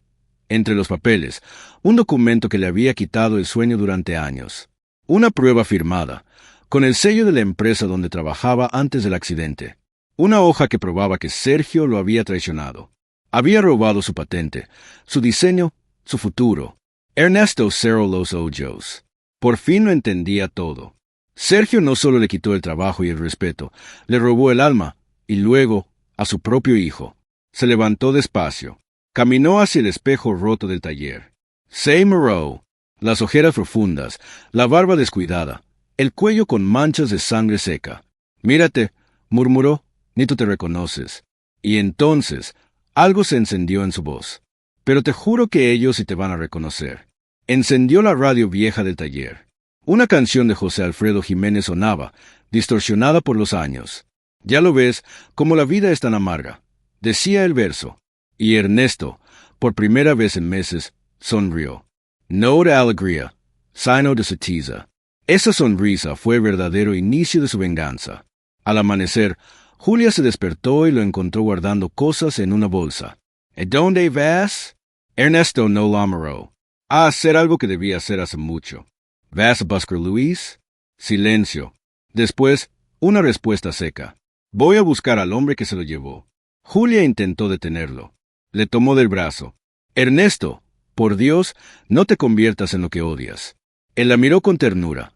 entre los papeles, un documento que le había quitado el sueño durante años. Una prueba firmada, con el sello de la empresa donde trabajaba antes del accidente. Una hoja que probaba que Sergio lo había traicionado. Había robado su patente, su diseño, su futuro. Ernesto cerró los ojos. Por fin lo entendía todo. Sergio no solo le quitó el trabajo y el respeto, le robó el alma, y luego, a su propio hijo. Se levantó despacio. Caminó hacia el espejo roto del taller. Se miró. Las ojeras profundas, la barba descuidada, el cuello con manchas de sangre seca. «Mírate», murmuró, «ni tú te reconoces». Y entonces, algo se encendió en su voz. «Pero te juro que ellos sí te van a reconocer». Encendió la radio vieja del taller. Una canción de José Alfredo Jiménez sonaba, distorsionada por los años. «Ya lo ves, como la vida es tan amarga», decía el verso. Y Ernesto, por primera vez en meses, sonrió. No de alegría, sino de certeza. Esa sonrisa fue el verdadero inicio de su venganza. Al amanecer, Julia se despertó y lo encontró guardando cosas en una bolsa. ¿A dónde vas? Ernesto no lo amarró. A hacer algo que debía hacer hace mucho. ¿Vas a buscar Luis? Silencio. Después, una respuesta seca. Voy a buscar al hombre que se lo llevó. Julia intentó detenerlo. Le tomó del brazo. Ernesto, por Dios, no te conviertas en lo que odias. Él la miró con ternura,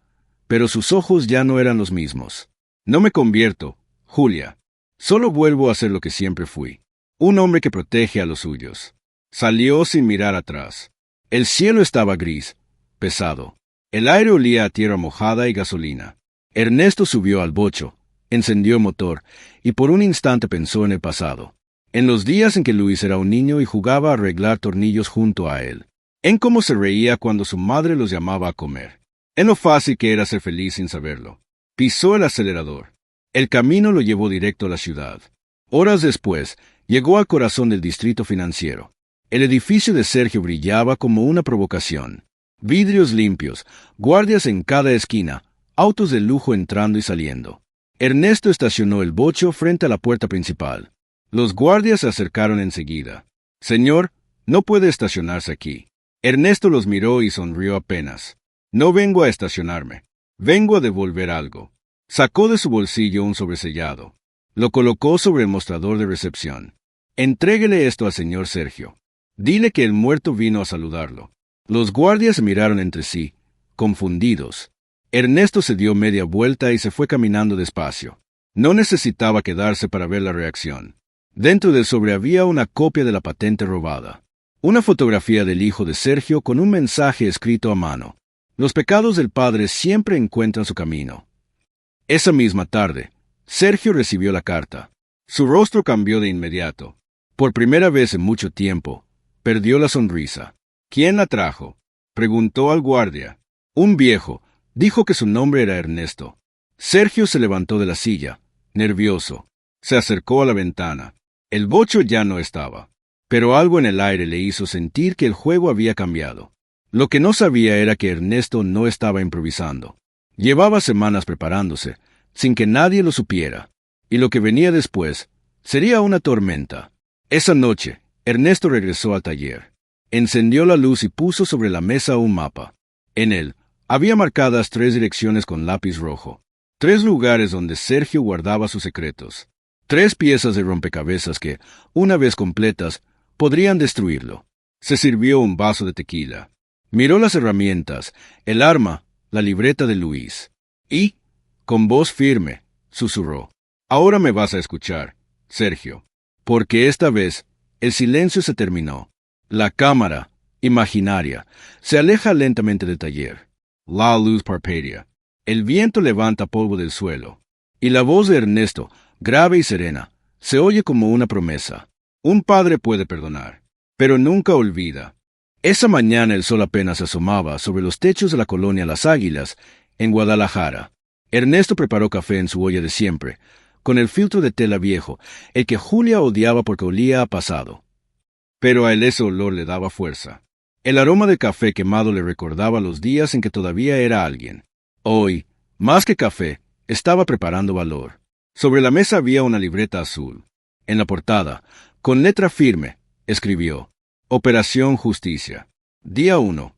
pero sus ojos ya no eran los mismos. No me convierto, Julia. Solo vuelvo a ser lo que siempre fui. Un hombre que protege a los suyos. Salió sin mirar atrás. El cielo estaba gris, pesado. El aire olía a tierra mojada y gasolina. Ernesto subió al bocho, encendió el motor, y por un instante pensó en el pasado. En los días en que Luis era un niño y jugaba a arreglar tornillos junto a él. En cómo se reía cuando su madre los llamaba a comer. En lo fácil que era ser feliz sin saberlo. Pisó el acelerador. El camino lo llevó directo a la ciudad. Horas después, llegó al corazón del distrito financiero. El edificio de Sergio brillaba como una provocación. Vidrios limpios, guardias en cada esquina, autos de lujo entrando y saliendo. Ernesto estacionó el bocho frente a la puerta principal. Los guardias se acercaron enseguida. Señor, no puede estacionarse aquí. Ernesto los miró y sonrió apenas. No vengo a estacionarme. Vengo a devolver algo. Sacó de su bolsillo un sobresellado. Lo colocó sobre el mostrador de recepción. Entréguele esto al señor Sergio. Dile que el muerto vino a saludarlo. Los guardias se miraron entre sí, confundidos. Ernesto se dio media vuelta y se fue caminando despacio. No necesitaba quedarse para ver la reacción. Dentro del sobre había una copia de la patente robada. Una fotografía del hijo de Sergio con un mensaje escrito a mano. Los pecados del padre siempre encuentran su camino. Esa misma tarde, Sergio recibió la carta. Su rostro cambió de inmediato. Por primera vez en mucho tiempo, perdió la sonrisa. ¿Quién la trajo? Preguntó al guardia. Un viejo. Dijo que su nombre era Ernesto. Sergio se levantó de la silla, nervioso. Se acercó a la ventana. El bocho ya no estaba. Pero algo en el aire le hizo sentir que el juego había cambiado. Lo que no sabía era que Ernesto no estaba improvisando. Llevaba semanas preparándose, sin que nadie lo supiera. Y lo que venía después sería una tormenta. Esa noche, Ernesto regresó al taller. Encendió la luz y puso sobre la mesa un mapa. En él, había marcadas 3 direcciones con lápiz rojo. 3 lugares donde Sergio guardaba sus secretos. 3 piezas de rompecabezas que, una vez completas, podrían destruirlo. Se sirvió un vaso de tequila. Miró las herramientas, el arma, la libreta de Luis. Y, con voz firme, susurró. Ahora me vas a escuchar, Sergio. Porque esta vez, el silencio se terminó. La cámara, imaginaria, se aleja lentamente del taller. La luz parpadea. El viento levanta polvo del suelo. Y la voz de Ernesto, grave y serena, se oye como una promesa. Un padre puede perdonar, pero nunca olvida. Esa mañana el sol apenas asomaba sobre los techos de la colonia Las Águilas, en Guadalajara. Ernesto preparó café en su olla de siempre, con el filtro de tela viejo, el que Julia odiaba porque olía a pasado. Pero a él ese olor le daba fuerza. El aroma del café quemado le recordaba los días en que todavía era alguien. Hoy, más que café, estaba preparando valor. Sobre la mesa había una libreta azul. En la portada, con letra firme, escribió: Operación Justicia. Día 1.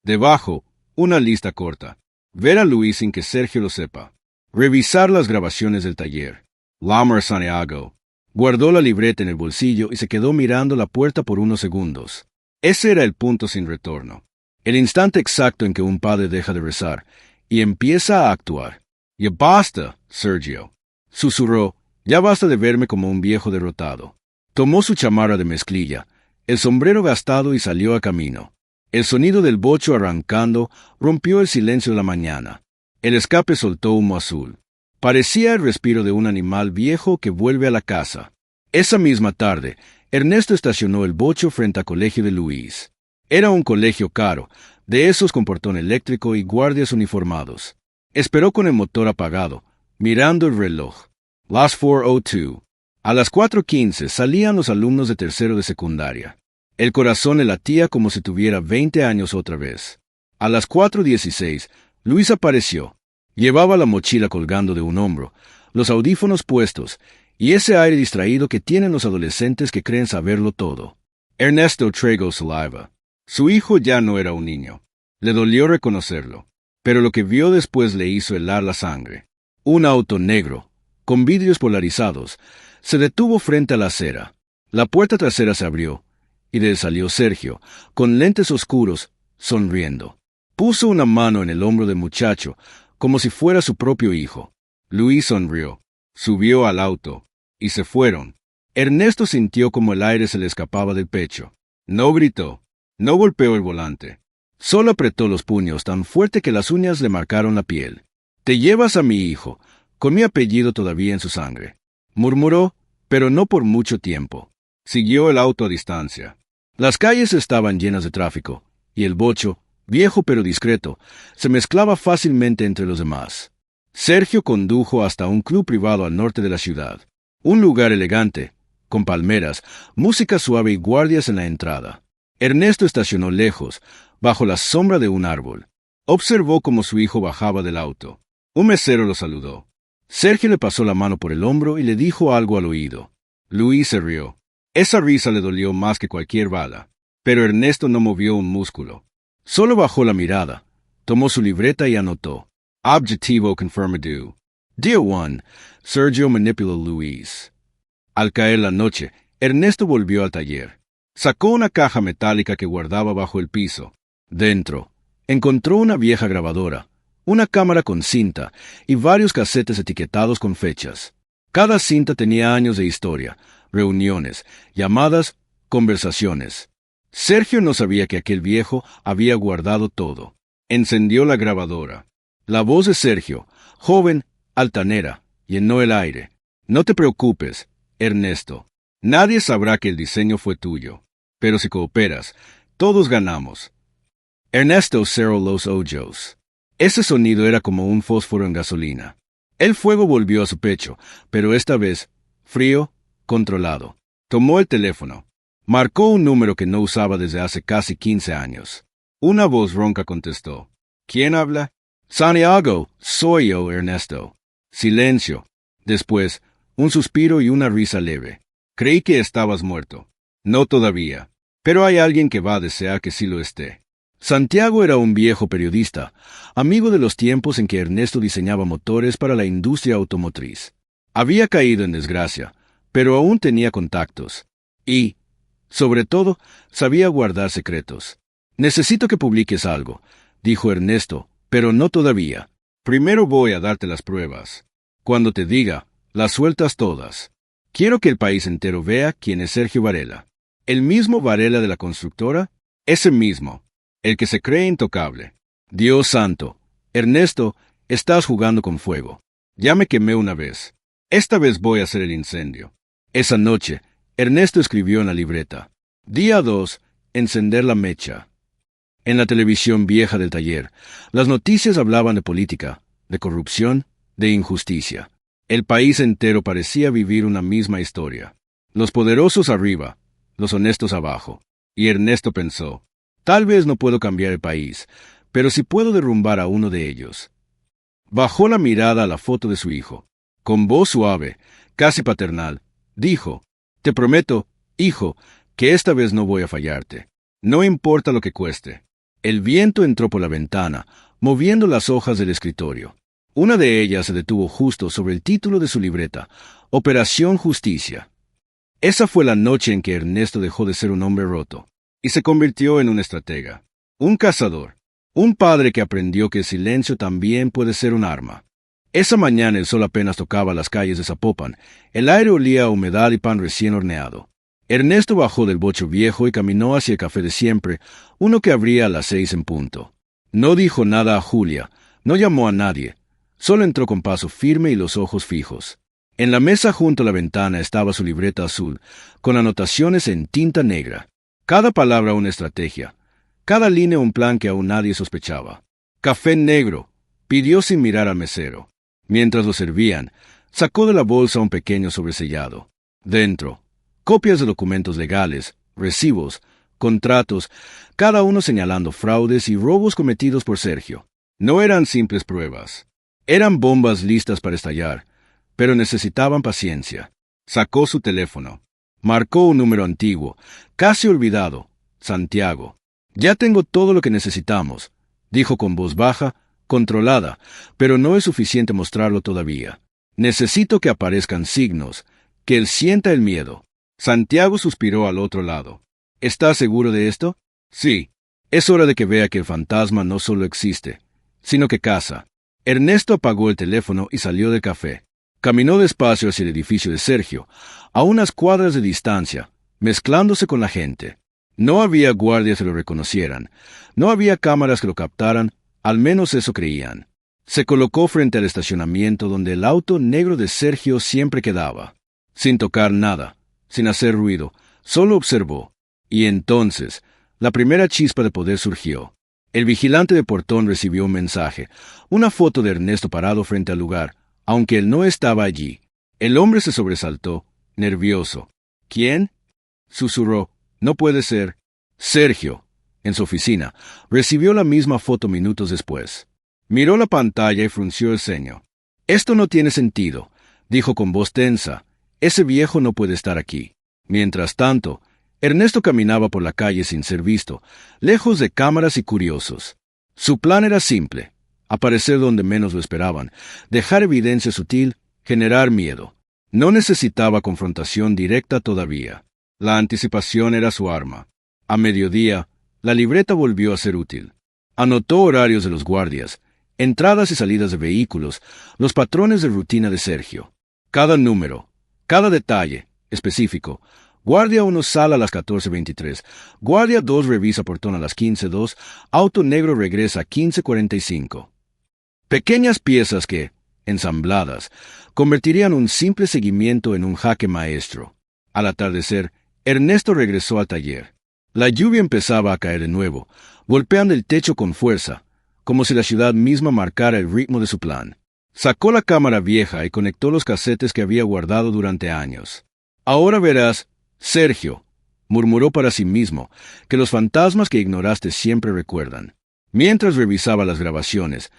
Debajo, una lista corta. Ver a Luis sin que Sergio lo sepa. Revisar las grabaciones del taller. Lamer Santiago. Guardó la libreta en el bolsillo y se quedó mirando la puerta por unos segundos. Ese era el punto sin retorno. El instante exacto en que un padre deja de rezar y empieza a actuar. Ya basta, Sergio. Susurró. Ya basta de verme como un viejo derrotado. Tomó su chamarra de mezclilla, el sombrero gastado y salió a camino. El sonido del bocho arrancando rompió el silencio de la mañana. El escape soltó humo azul. Parecía el respiro de un animal viejo que vuelve a la casa. Esa misma tarde, Ernesto estacionó el bocho frente al colegio de Luis. Era un colegio caro, de esos con portón eléctrico y guardias uniformados. Esperó con el motor apagado, mirando el reloj. Las 4:02. A las 4:15 salían los alumnos de tercero de secundaria. El corazón le latía como si tuviera 20 años otra vez. A las 4:16, Luis apareció. Llevaba la mochila colgando de un hombro, los audífonos puestos, y ese aire distraído que tienen los adolescentes que creen saberlo todo. Ernesto tragó saliva. Su hijo ya no era un niño. Le dolió reconocerlo, pero lo que vio después le hizo helar la sangre. Un auto negro, con vidrios polarizados, se detuvo frente a la acera. La puerta trasera se abrió, y de él salió Sergio, con lentes oscuros, sonriendo. Puso una mano en el hombro del muchacho, como si fuera su propio hijo. Luis sonrió, subió al auto, y se fueron. Ernesto sintió como el aire se le escapaba del pecho. No gritó, no golpeó el volante. Solo apretó los puños tan fuerte que las uñas le marcaron la piel. «Te llevas a mi hijo, con mi apellido todavía en su sangre», murmuró, pero no por mucho tiempo. Siguió el auto a distancia. Las calles estaban llenas de tráfico, y el bocho, viejo pero discreto, se mezclaba fácilmente entre los demás. Sergio condujo hasta un club privado al norte de la ciudad. Un lugar elegante, con palmeras, música suave y guardias en la entrada. Ernesto estacionó lejos, bajo la sombra de un árbol. Observó cómo su hijo bajaba del auto. Un mesero lo saludó. Sergio le pasó la mano por el hombro y le dijo algo al oído. Luis se rió. Esa risa le dolió más que cualquier bala. Pero Ernesto no movió un músculo. Solo bajó la mirada, tomó su libreta y anotó. Objetivo confirmado. Día 1. Sergio manipuló a Luis. Al caer la noche, Ernesto volvió al taller. Sacó una caja metálica que guardaba bajo el piso. Dentro, encontró una vieja grabadora, una cámara con cinta y varios casetes etiquetados con fechas. Cada cinta tenía años de historia, reuniones, llamadas, conversaciones. Sergio no sabía que aquel viejo había guardado todo. Encendió la grabadora. La voz de Sergio, joven, altanera, llenó el aire. No te preocupes, Ernesto. Nadie sabrá que el diseño fue tuyo. Pero si cooperas, todos ganamos. Ernesto cerró los ojos. Ese sonido era como un fósforo en gasolina. El fuego volvió a su pecho, pero esta vez, frío, controlado. Tomó el teléfono. Marcó un número que no usaba desde hace casi 15 años. Una voz ronca contestó. ¿Quién habla? Santiago, soy yo, Ernesto. Silencio. Después, un suspiro y una risa leve. Creí que estabas muerto. No todavía. Pero hay alguien que va a desear que sí lo esté. Santiago era un viejo periodista, amigo de los tiempos en que Ernesto diseñaba motores para la industria automotriz. Había caído en desgracia, pero aún tenía contactos. Y, sobre todo, sabía guardar secretos. Necesito que publiques algo, dijo Ernesto, pero no todavía. Primero voy a darte las pruebas. Cuando te diga, las sueltas todas. Quiero que el país entero vea quién es Sergio Varela. ¿El mismo Varela de la constructora? Ese mismo. El que se cree intocable. Dios santo. Ernesto, estás jugando con fuego. Ya me quemé una vez. Esta vez voy a hacer el incendio. Esa noche, Ernesto escribió en la libreta. Día 2. Encender la mecha. En la televisión vieja del taller, las noticias hablaban de política, de corrupción, de injusticia. El país entero parecía vivir una misma historia. Los poderosos arriba, los honestos abajo. Y Ernesto pensó, tal vez no puedo cambiar el país, pero sí puedo derrumbar a uno de ellos. Bajó la mirada a la foto de su hijo. Con voz suave, casi paternal, dijo, te prometo, hijo, que esta vez no voy a fallarte. No importa lo que cueste. El viento entró por la ventana, moviendo las hojas del escritorio. Una de ellas se detuvo justo sobre el título de su libreta, Operación Justicia. Esa fue la noche en que Ernesto dejó de ser un hombre roto, y se convirtió en un estratega, un cazador, un padre que aprendió que el silencio también puede ser un arma. Esa mañana el sol apenas tocaba las calles de Zapopan, el aire olía a humedad y pan recién horneado. Ernesto bajó del bocho viejo y caminó hacia el café de siempre, uno que abría a las 6 en punto. No dijo nada a Julia, no llamó a nadie, solo entró con paso firme y los ojos fijos. En la mesa junto a la ventana estaba su libreta azul, con anotaciones en tinta negra. Cada palabra una estrategia, cada línea un plan que aún nadie sospechaba. Café negro, pidió sin mirar al mesero. Mientras lo servían, sacó de la bolsa un pequeño sobresellado. Dentro, copias de documentos legales, recibos, contratos, cada uno señalando fraudes y robos cometidos por Sergio. No eran simples pruebas. Eran bombas listas para estallar, pero necesitaban paciencia. Sacó su teléfono. Marcó un número antiguo, casi olvidado. Santiago. Ya tengo todo lo que necesitamos, dijo con voz baja, controlada, pero no es suficiente mostrarlo todavía. Necesito que aparezcan signos, que él sienta el miedo. Santiago suspiró al otro lado. ¿Estás seguro de esto? Sí. Es hora de que vea que el fantasma no solo existe, sino que caza. Ernesto apagó el teléfono y salió del café. Caminó despacio hacia el edificio de Sergio, a unas cuadras de distancia, mezclándose con la gente. No había guardias que lo reconocieran, no había cámaras que lo captaran, al menos eso creían. Se colocó frente al estacionamiento donde el auto negro de Sergio siempre quedaba. Sin tocar nada, sin hacer ruido, solo observó. Y entonces, la primera chispa de poder surgió. El vigilante de portón recibió un mensaje, una foto de Ernesto parado frente al lugar, aunque él no estaba allí. El hombre se sobresaltó, nervioso. ¿Quién? Susurró. No puede ser. Sergio, en su oficina, recibió la misma foto minutos después. Miró la pantalla y frunció el ceño. Esto no tiene sentido, dijo con voz tensa. Ese viejo no puede estar aquí. Mientras tanto, Ernesto caminaba por la calle sin ser visto, lejos de cámaras y curiosos. Su plan era simple: aparecer donde menos lo esperaban, dejar evidencia sutil, generar miedo. No necesitaba confrontación directa todavía. La anticipación era su arma. A mediodía, la libreta volvió a ser útil. Anotó horarios de los guardias, entradas y salidas de vehículos, los patrones de rutina de Sergio. Cada número, cada detalle específico. Guardia 1 sale a las 14:23. Guardia 2 revisa portón a las 15:02. Auto negro regresa a 15:45. Pequeñas piezas que, ensambladas, convertirían un simple seguimiento en un jaque maestro. Al atardecer, Ernesto regresó al taller. La lluvia empezaba a caer de nuevo, golpeando el techo con fuerza, como si la ciudad misma marcara el ritmo de su plan. Sacó la cámara vieja y conectó los casetes que había guardado durante años. Ahora verás, Sergio, murmuró para sí mismo, que los fantasmas que ignoraste siempre recuerdan. Mientras revisaba las grabaciones,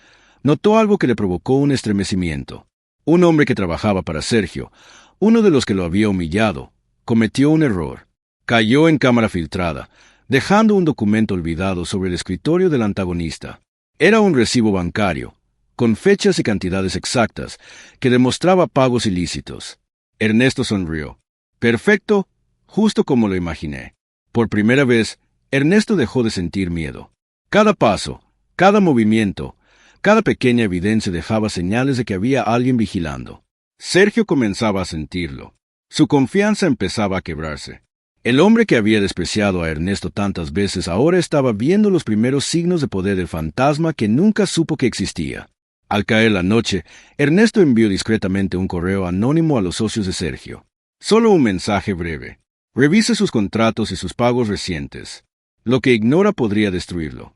notó algo que le provocó un estremecimiento. Un hombre que trabajaba para Sergio, uno de los que lo había humillado, cometió un error. Cayó en cámara filtrada, dejando un documento olvidado sobre el escritorio del antagonista. Era un recibo bancario, con fechas y cantidades exactas, que demostraba pagos ilícitos. Ernesto sonrió. Perfecto, justo como lo imaginé. Por primera vez, Ernesto dejó de sentir miedo. Cada paso, cada movimiento, cada pequeña evidencia dejaba señales de que había alguien vigilando. Sergio comenzaba a sentirlo. Su confianza empezaba a quebrarse. El hombre que había despreciado a Ernesto tantas veces ahora estaba viendo los primeros signos de poder del fantasma que nunca supo que existía. Al caer la noche, Ernesto envió discretamente un correo anónimo a los socios de Sergio. Solo un mensaje breve. Revise sus contratos y sus pagos recientes. Lo que ignora podría destruirlo.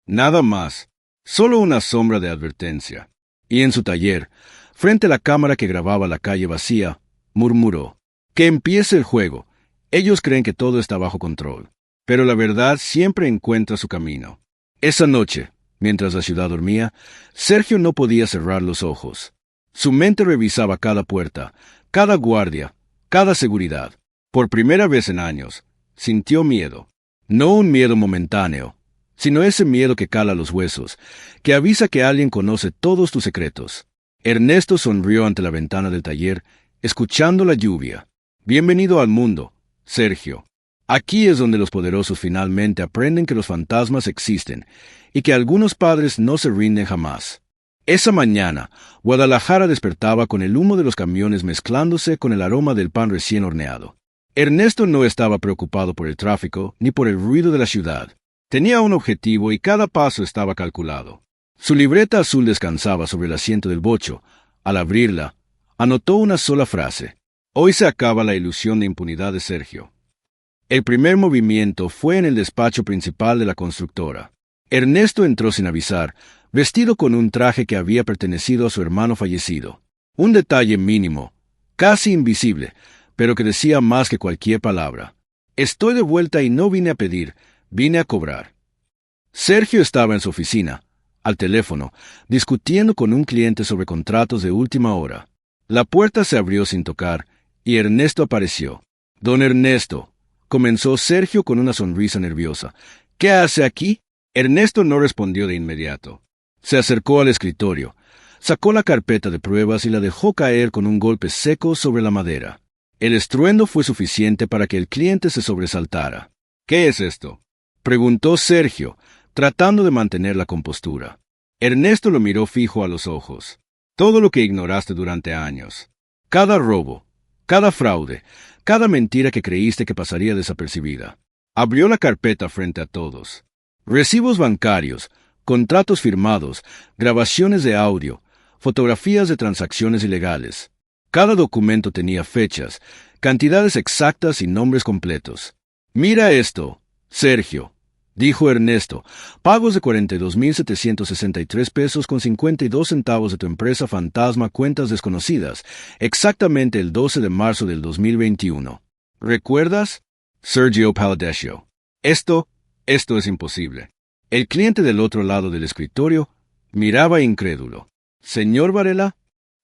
Nada más. Solo una sombra de advertencia. Y en su taller, frente a la cámara que grababa la calle vacía, murmuró: que empiece el juego. Ellos creen que todo está bajo control. Pero la verdad siempre encuentra su camino. Esa noche, mientras la ciudad dormía, Sergio no podía cerrar los ojos. Su mente revisaba cada puerta, cada guardia, cada seguridad. Por primera vez en años, sintió miedo. No un miedo momentáneo, sino ese miedo que cala los huesos, que avisa que alguien conoce todos tus secretos. Ernesto sonrió ante la ventana del taller, escuchando la lluvia. Bienvenido al mundo, Sergio. Aquí es donde los poderosos finalmente aprenden que los fantasmas existen y que algunos padres no se rinden jamás. Esa mañana, Guadalajara despertaba con el humo de los camiones mezclándose con el aroma del pan recién horneado. Ernesto no estaba preocupado por el tráfico ni por el ruido de la ciudad. Tenía un objetivo y cada paso estaba calculado. Su libreta azul descansaba sobre el asiento del bocho. Al abrirla, anotó una sola frase: hoy se acaba la ilusión de impunidad de Sergio. El primer movimiento fue en el despacho principal de la constructora. Ernesto entró sin avisar, vestido con un traje que había pertenecido a su hermano fallecido. Un detalle mínimo, casi invisible, pero que decía más que cualquier palabra. Estoy de vuelta y no vine a pedir, vine a cobrar. Sergio estaba en su oficina, al teléfono, discutiendo con un cliente sobre contratos de última hora. La puerta se abrió sin tocar, y Ernesto apareció. «Don Ernesto», comenzó Sergio con una sonrisa nerviosa. «¿Qué hace aquí?» Ernesto no respondió de inmediato. Se acercó al escritorio, sacó la carpeta de pruebas y la dejó caer con un golpe seco sobre la madera. El estruendo fue suficiente para que el cliente se sobresaltara. «¿Qué es esto?», preguntó Sergio, tratando de mantener la compostura. Ernesto lo miró fijo a los ojos. «Todo lo que ignoraste durante años. Cada robo, cada fraude, cada mentira que creíste que pasaría desapercibida». Abrió la carpeta frente a todos. Recibos bancarios, contratos firmados, grabaciones de audio, fotografías de transacciones ilegales. Cada documento tenía fechas, cantidades exactas y nombres completos. «Mira esto, Sergio», dijo Ernesto. «Pagos de 42,763 pesos con 52 centavos de tu empresa fantasma cuentas desconocidas, exactamente el 12 de marzo del 2021. ¿Recuerdas? Sergio Paladesio. Esto es imposible». El cliente del otro lado del escritorio miraba incrédulo. «¿Señor Varela?»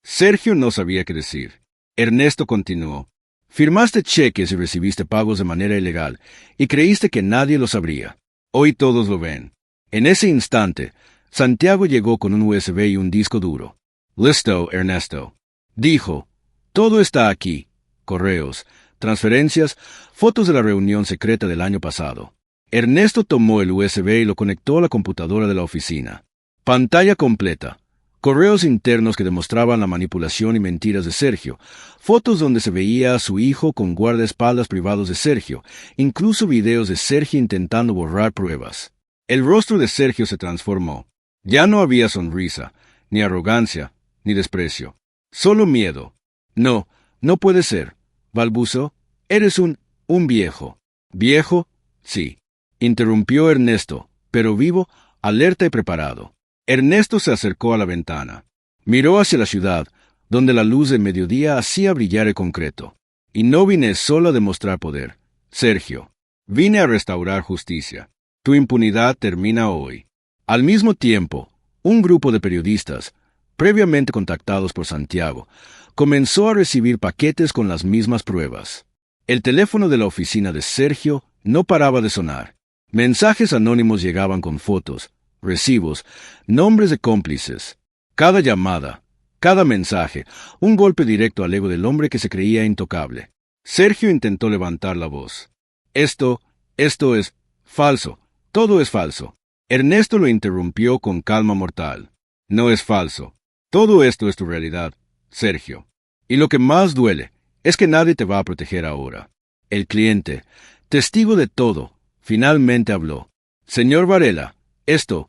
Sergio no sabía qué decir. Ernesto continuó. «Firmaste cheques y recibiste pagos de manera ilegal, y creíste que nadie lo sabría. Hoy todos lo ven». En ese instante, Santiago llegó con un USB y un disco duro. «Listo, Ernesto», dijo. «Todo está aquí. Correos, transferencias, fotos de la reunión secreta del año pasado». Ernesto tomó el USB y lo conectó a la computadora de la oficina. Pantalla completa. Correos internos que demostraban la manipulación y mentiras de Sergio, fotos donde se veía a su hijo con guardaespaldas privados de Sergio, incluso videos de Sergio intentando borrar pruebas. El rostro de Sergio se transformó. Ya no había sonrisa, ni arrogancia, ni desprecio. Solo miedo. «No, no puede ser», balbuceó. «Eres un viejo». «¿Viejo? Sí», interrumpió Ernesto, «pero vivo, alerta y preparado». Ernesto se acercó a la ventana. Miró hacia la ciudad, donde la luz del mediodía hacía brillar el concreto. «Y no vine solo a demostrar poder, Sergio. Vine a restaurar justicia. Tu impunidad termina hoy». Al mismo tiempo, un grupo de periodistas, previamente contactados por Santiago, comenzó a recibir paquetes con las mismas pruebas. El teléfono de la oficina de Sergio no paraba de sonar. Mensajes anónimos llegaban con fotos, recibos, nombres de cómplices. Cada llamada, cada mensaje, un golpe directo al ego del hombre que se creía intocable. Sergio intentó levantar la voz. Esto es falso. Todo es falso». Ernesto lo interrumpió con calma mortal. «No es falso. Todo esto es tu realidad, Sergio. Y lo que más duele es que nadie te va a proteger ahora». El cliente, testigo de todo, finalmente habló. «Señor Varela, esto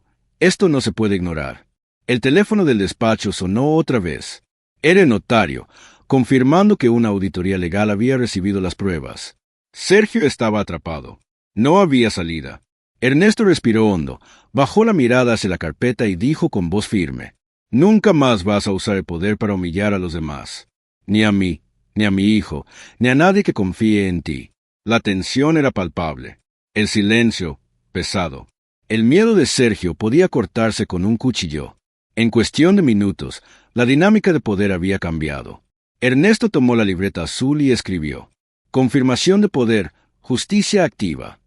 no se puede ignorar». El teléfono del despacho sonó otra vez. Era el notario, confirmando que una auditoría legal había recibido las pruebas. Sergio estaba atrapado. No había salida. Ernesto respiró hondo, bajó la mirada hacia la carpeta y dijo con voz firme: «Nunca más vas a usar el poder para humillar a los demás. Ni a mí, ni a mi hijo, ni a nadie que confíe en ti». La tensión era palpable. El silencio, pesado. El miedo de Sergio podía cortarse con un cuchillo. En cuestión de minutos, la dinámica de poder había cambiado. Ernesto tomó la libreta azul y escribió: «Confirmación de poder, justicia activa».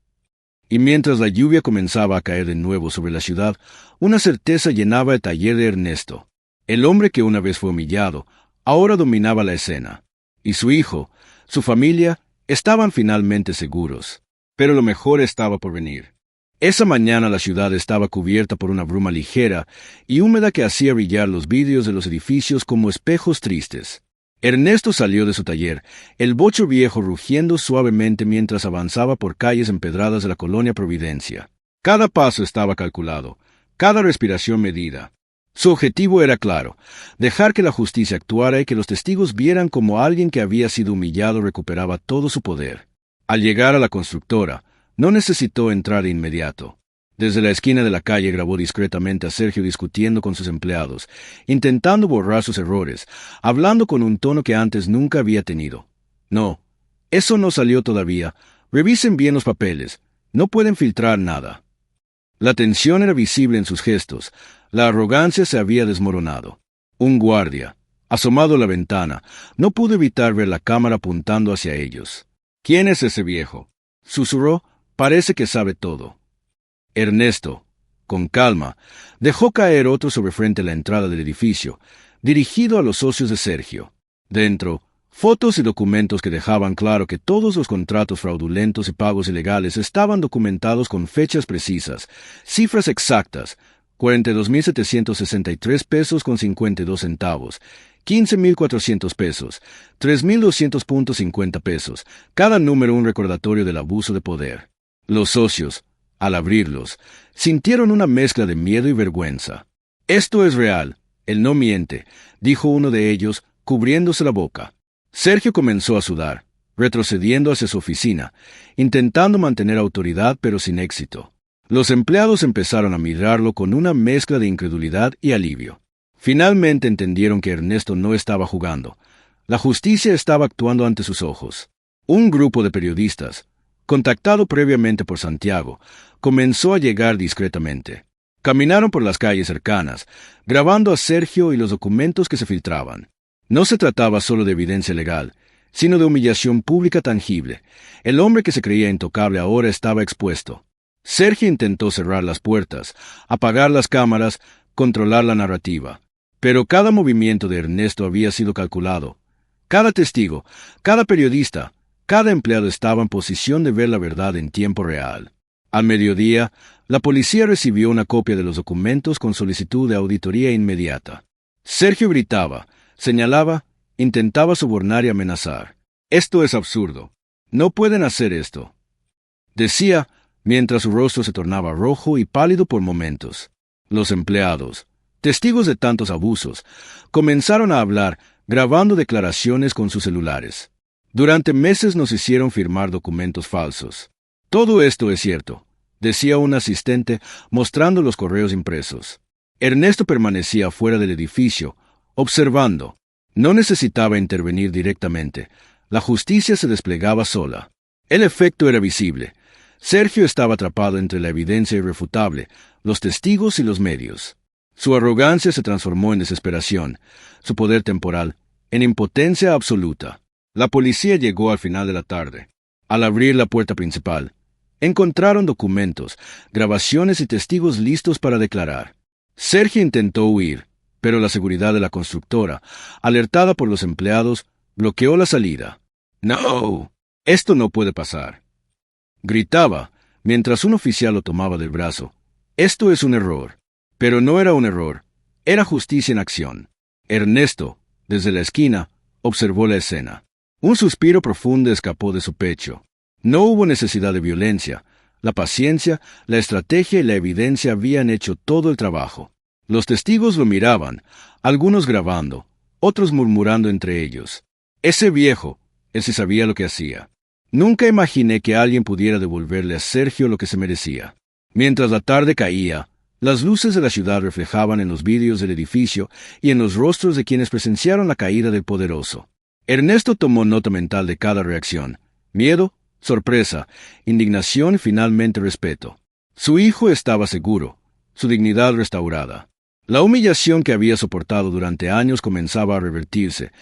Y mientras la lluvia comenzaba a caer de nuevo sobre la ciudad, una certeza llenaba el taller de Ernesto. El hombre que una vez fue humillado, ahora dominaba la escena. Y su hijo, su familia, estaban finalmente seguros. Pero lo mejor estaba por venir. Esa mañana la ciudad estaba cubierta por una bruma ligera y húmeda que hacía brillar los vidrios de los edificios como espejos tristes. Ernesto salió de su taller, el bocho viejo rugiendo suavemente mientras avanzaba por calles empedradas de la colonia Providencia. Cada paso estaba calculado, cada respiración medida. Su objetivo era claro: dejar que la justicia actuara y que los testigos vieran cómo alguien que había sido humillado recuperaba todo su poder. Al llegar a la constructora, no necesitó entrar de inmediato. Desde la esquina de la calle grabó discretamente a Sergio discutiendo con sus empleados, intentando borrar sus errores, hablando con un tono que antes nunca había tenido. «No, eso no salió todavía. Revisen bien los papeles. No pueden filtrar nada». La tensión era visible en sus gestos. La arrogancia se había desmoronado. Un guardia, Asomado a la ventana, no pudo evitar ver la cámara apuntando hacia ellos. —¿Quién es ese viejo? —susurró—. Parece que sabe todo. Ernesto, con calma, dejó caer otro frente a la entrada del edificio, dirigido a los socios de Sergio. Dentro, fotos y documentos que dejaban claro que todos los contratos fraudulentos y pagos ilegales estaban documentados con fechas precisas, cifras exactas: 42.763 pesos con 52 centavos, 15.400 pesos, 3.200.50 pesos, cada número un recordatorio del abuso de poder. Los socios, al abrirlos, sintieron una mezcla de miedo y vergüenza. —Esto es real, él no miente —dijo uno de ellos, cubriéndose la boca. Sergio comenzó a sudar, retrocediendo hacia su oficina, intentando mantener autoridad pero sin éxito. Los empleados empezaron a mirarlo con una mezcla de incredulidad y alivio. Finalmente entendieron que Ernesto no estaba jugando. La justicia estaba actuando ante sus ojos. Un grupo de periodistas, contactado previamente por Santiago, comenzó a llegar discretamente. Caminaron por las calles cercanas, grabando a Sergio y los documentos que se filtraban. No se trataba solo de evidencia legal, sino de humillación pública tangible. El hombre que se creía intocable ahora estaba expuesto. Sergio intentó cerrar las puertas, apagar las cámaras, controlar la narrativa. Pero cada movimiento de Ernesto había sido calculado. Cada testigo, cada periodista, cada empleado estaba en posición de ver la verdad en tiempo real. Al mediodía, la policía recibió una copia de los documentos con solicitud de auditoría inmediata. Sergio gritaba, señalaba, intentaba sobornar y amenazar. —Esto es absurdo. No pueden hacer esto —decía, mientras su rostro se tornaba rojo y pálido por momentos. Los empleados, testigos de tantos abusos, comenzaron a hablar, grabando declaraciones con sus celulares. Durante meses nos hicieron firmar documentos falsos. Todo esto es cierto, decía un asistente, mostrando los correos impresos. Ernesto permanecía fuera del edificio, observando. No necesitaba intervenir directamente. La justicia se desplegaba sola. El efecto era visible. Sergio estaba atrapado entre la evidencia irrefutable, los testigos y los medios. Su arrogancia se transformó en desesperación, su poder temporal, en impotencia absoluta. La policía llegó al final de la tarde. Al abrir la puerta principal, encontraron documentos, grabaciones y testigos listos para declarar. Sergio intentó huir, pero la seguridad de la constructora, alertada por los empleados, bloqueó la salida. —¡No! Esto no puede pasar —gritaba, mientras un oficial lo tomaba del brazo. Esto es un error. Pero no era un error. Era justicia en acción. Ernesto, desde la esquina, observó la escena. Un suspiro profundo escapó de su pecho. No hubo necesidad de violencia. La paciencia, la estrategia y la evidencia habían hecho todo el trabajo. Los testigos lo miraban, algunos grabando, otros murmurando entre ellos. Ese viejo, él sí sabía lo que hacía. Nunca imaginé que alguien pudiera devolverle a Sergio lo que se merecía. Mientras la tarde caía, las luces de la ciudad reflejaban en los vidrios del edificio y en los rostros de quienes presenciaron la caída del poderoso. Ernesto tomó nota mental de cada reacción: miedo, sorpresa, indignación y finalmente respeto. Su hijo estaba seguro, su dignidad restaurada. La humillación que había soportado durante años comenzaba a revertirse,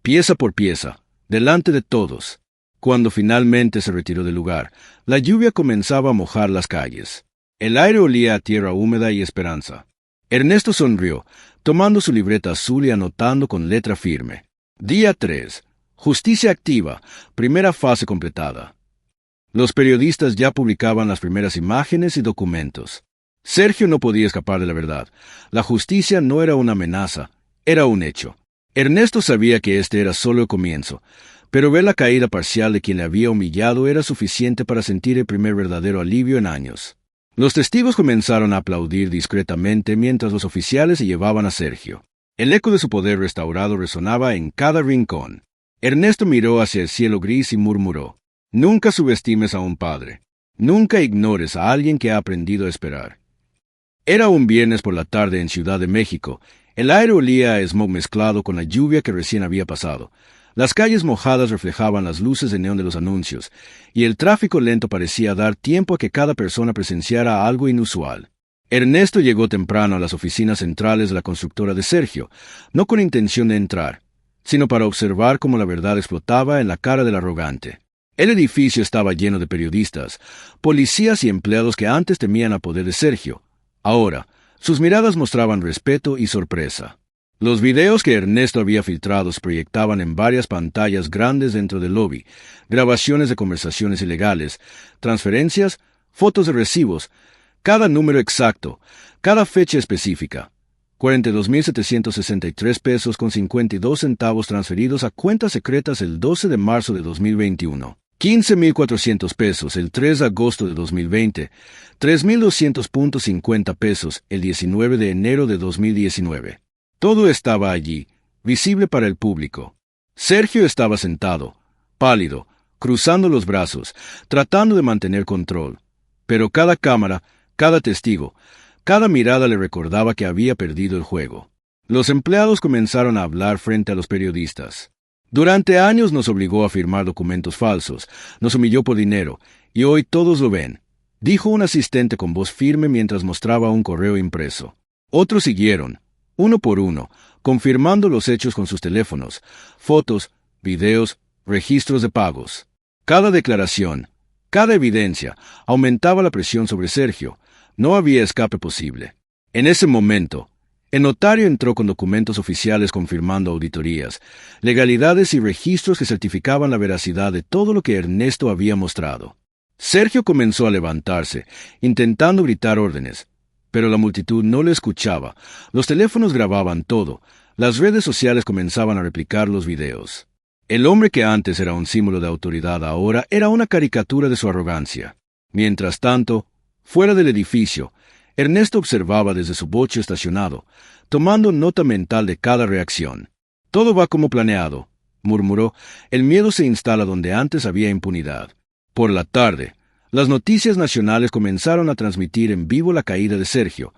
pieza por pieza, delante de todos. Cuando finalmente se retiró del lugar, la lluvia comenzaba a mojar las calles. El aire olía a tierra húmeda y esperanza. Ernesto sonrió, tomando su libreta azul y anotando con letra firme: Día 3. Justicia activa. Primera fase completada. Los periodistas ya publicaban las primeras imágenes y documentos. Sergio no podía escapar de la verdad. La justicia no era una amenaza, era un hecho. Ernesto sabía que este era solo el comienzo, pero ver la caída parcial de quien le había humillado era suficiente para sentir el primer verdadero alivio en años. Los testigos comenzaron a aplaudir discretamente mientras los oficiales se llevaban a Sergio. El eco de su poder restaurado resonaba en cada rincón. Ernesto miró hacia el cielo gris y murmuró: Nunca subestimes a un padre. Nunca ignores a alguien que ha aprendido a esperar. Era un viernes por la tarde en Ciudad de México. El aire olía a smog mezclado con la lluvia que recién había pasado. Las calles mojadas reflejaban las luces de neón de los anuncios, y el tráfico lento parecía dar tiempo a que cada persona presenciara algo inusual. Ernesto llegó temprano a las oficinas centrales de la constructora de Sergio, no con intención de entrar, sino para observar cómo la verdad explotaba en la cara del arrogante. El edificio estaba lleno de periodistas, policías y empleados que antes temían a poder de Sergio. Ahora, sus miradas mostraban respeto y sorpresa. Los videos que Ernesto había filtrado se proyectaban en varias pantallas grandes dentro del lobby, grabaciones de conversaciones ilegales, transferencias, fotos de recibos, cada número exacto, cada fecha específica. 42.763 pesos con 52 centavos transferidos a cuentas secretas el 12 de marzo de 2021. 15.400 pesos el 3 de agosto de 2020, 3.200.50 pesos el 19 de enero de 2019. Todo estaba allí, visible para el público. Sergio estaba sentado, pálido, cruzando los brazos, tratando de mantener control. Pero cada cámara, cada testigo, cada mirada le recordaba que había perdido el juego. Los empleados comenzaron a hablar frente a los periodistas. Durante años nos obligó a firmar documentos falsos, nos humilló por dinero, y hoy todos lo ven, dijo un asistente con voz firme mientras mostraba un correo impreso. Otros siguieron, uno por uno, confirmando los hechos con sus teléfonos, fotos, videos, registros de pagos. Cada declaración, cada evidencia, aumentaba la presión sobre Sergio. No había escape posible. En ese momento, el notario entró con documentos oficiales confirmando auditorías, legalidades y registros que certificaban la veracidad de todo lo que Ernesto había mostrado. Sergio comenzó a levantarse, intentando gritar órdenes, pero la multitud no le escuchaba. Los teléfonos grababan todo, las redes sociales comenzaban a replicar los videos. El hombre que antes era un símbolo de autoridad ahora era una caricatura de su arrogancia. Mientras tanto, fuera del edificio, Ernesto observaba desde su bocho estacionado, tomando nota mental de cada reacción. Todo va como planeado, murmuró. El miedo se instala donde antes había impunidad. Por la tarde, las noticias nacionales comenzaron a transmitir en vivo la caída de Sergio.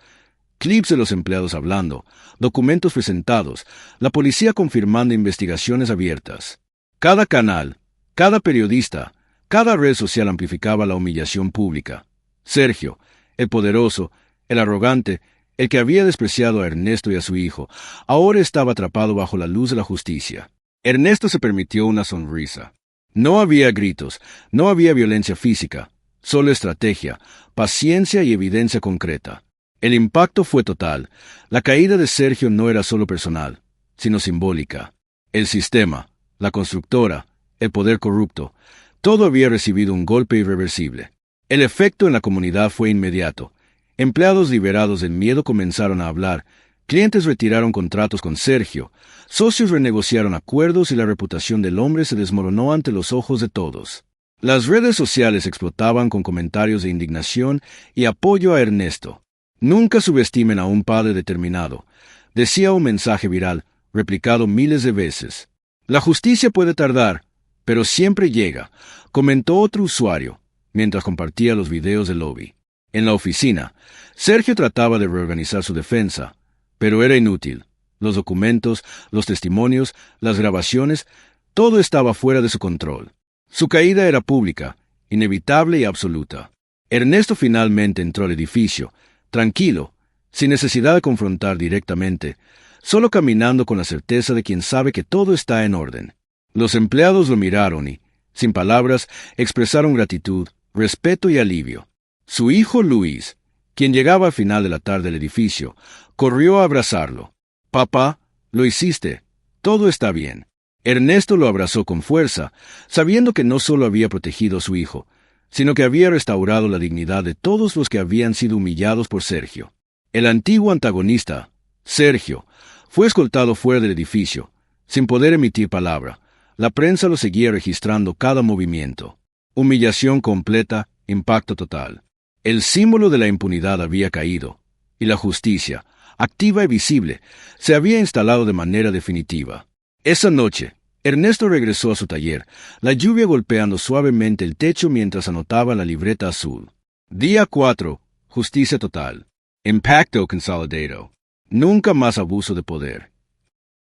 Clips de los empleados hablando, documentos presentados, la policía confirmando investigaciones abiertas. Cada canal, cada periodista, cada red social amplificaba la humillación pública. Sergio, el poderoso, el arrogante, el que había despreciado a Ernesto y a su hijo, ahora estaba atrapado bajo la luz de la justicia. Ernesto se permitió una sonrisa. No había gritos, no había violencia física, solo estrategia, paciencia y evidencia concreta. El impacto fue total. La caída de Sergio no era solo personal, sino simbólica. El sistema, la constructora, el poder corrupto, todo había recibido un golpe irreversible. El efecto en la comunidad fue inmediato. Empleados liberados del miedo comenzaron a hablar, clientes retiraron contratos con Sergio, socios renegociaron acuerdos y la reputación del hombre se desmoronó ante los ojos de todos. Las redes sociales explotaban con comentarios de indignación y apoyo a Ernesto. Nunca subestimen a un padre determinado, decía un mensaje viral, replicado miles de veces. La justicia puede tardar, pero siempre llega, comentó otro usuario, mientras compartía los videos del lobby. En la oficina, Sergio trataba de reorganizar su defensa, pero era inútil. Los documentos, los testimonios, las grabaciones, todo estaba fuera de su control. Su caída era pública, inevitable y absoluta. Ernesto finalmente entró al edificio, tranquilo, sin necesidad de confrontar directamente, solo caminando con la certeza de quien sabe que todo está en orden. Los empleados lo miraron y, sin palabras, expresaron gratitud, respeto y alivio. Su hijo Luis, quien llegaba al final de la tarde al edificio, corrió a abrazarlo. «Papá, lo hiciste. Todo está bien». Ernesto lo abrazó con fuerza, sabiendo que no solo había protegido a su hijo, sino que había restaurado la dignidad de todos los que habían sido humillados por Sergio. El antiguo antagonista, Sergio, fue escoltado fuera del edificio, sin poder emitir palabra. La prensa lo seguía registrando cada movimiento. Humillación completa, impacto total. El símbolo de la impunidad había caído, y la justicia, activa y visible, se había instalado de manera definitiva. Esa noche, Ernesto regresó a su taller, la lluvia golpeando suavemente el techo mientras anotaba la libreta azul. Día 4. Justicia total. Impacto consolidado. Nunca más abuso de poder.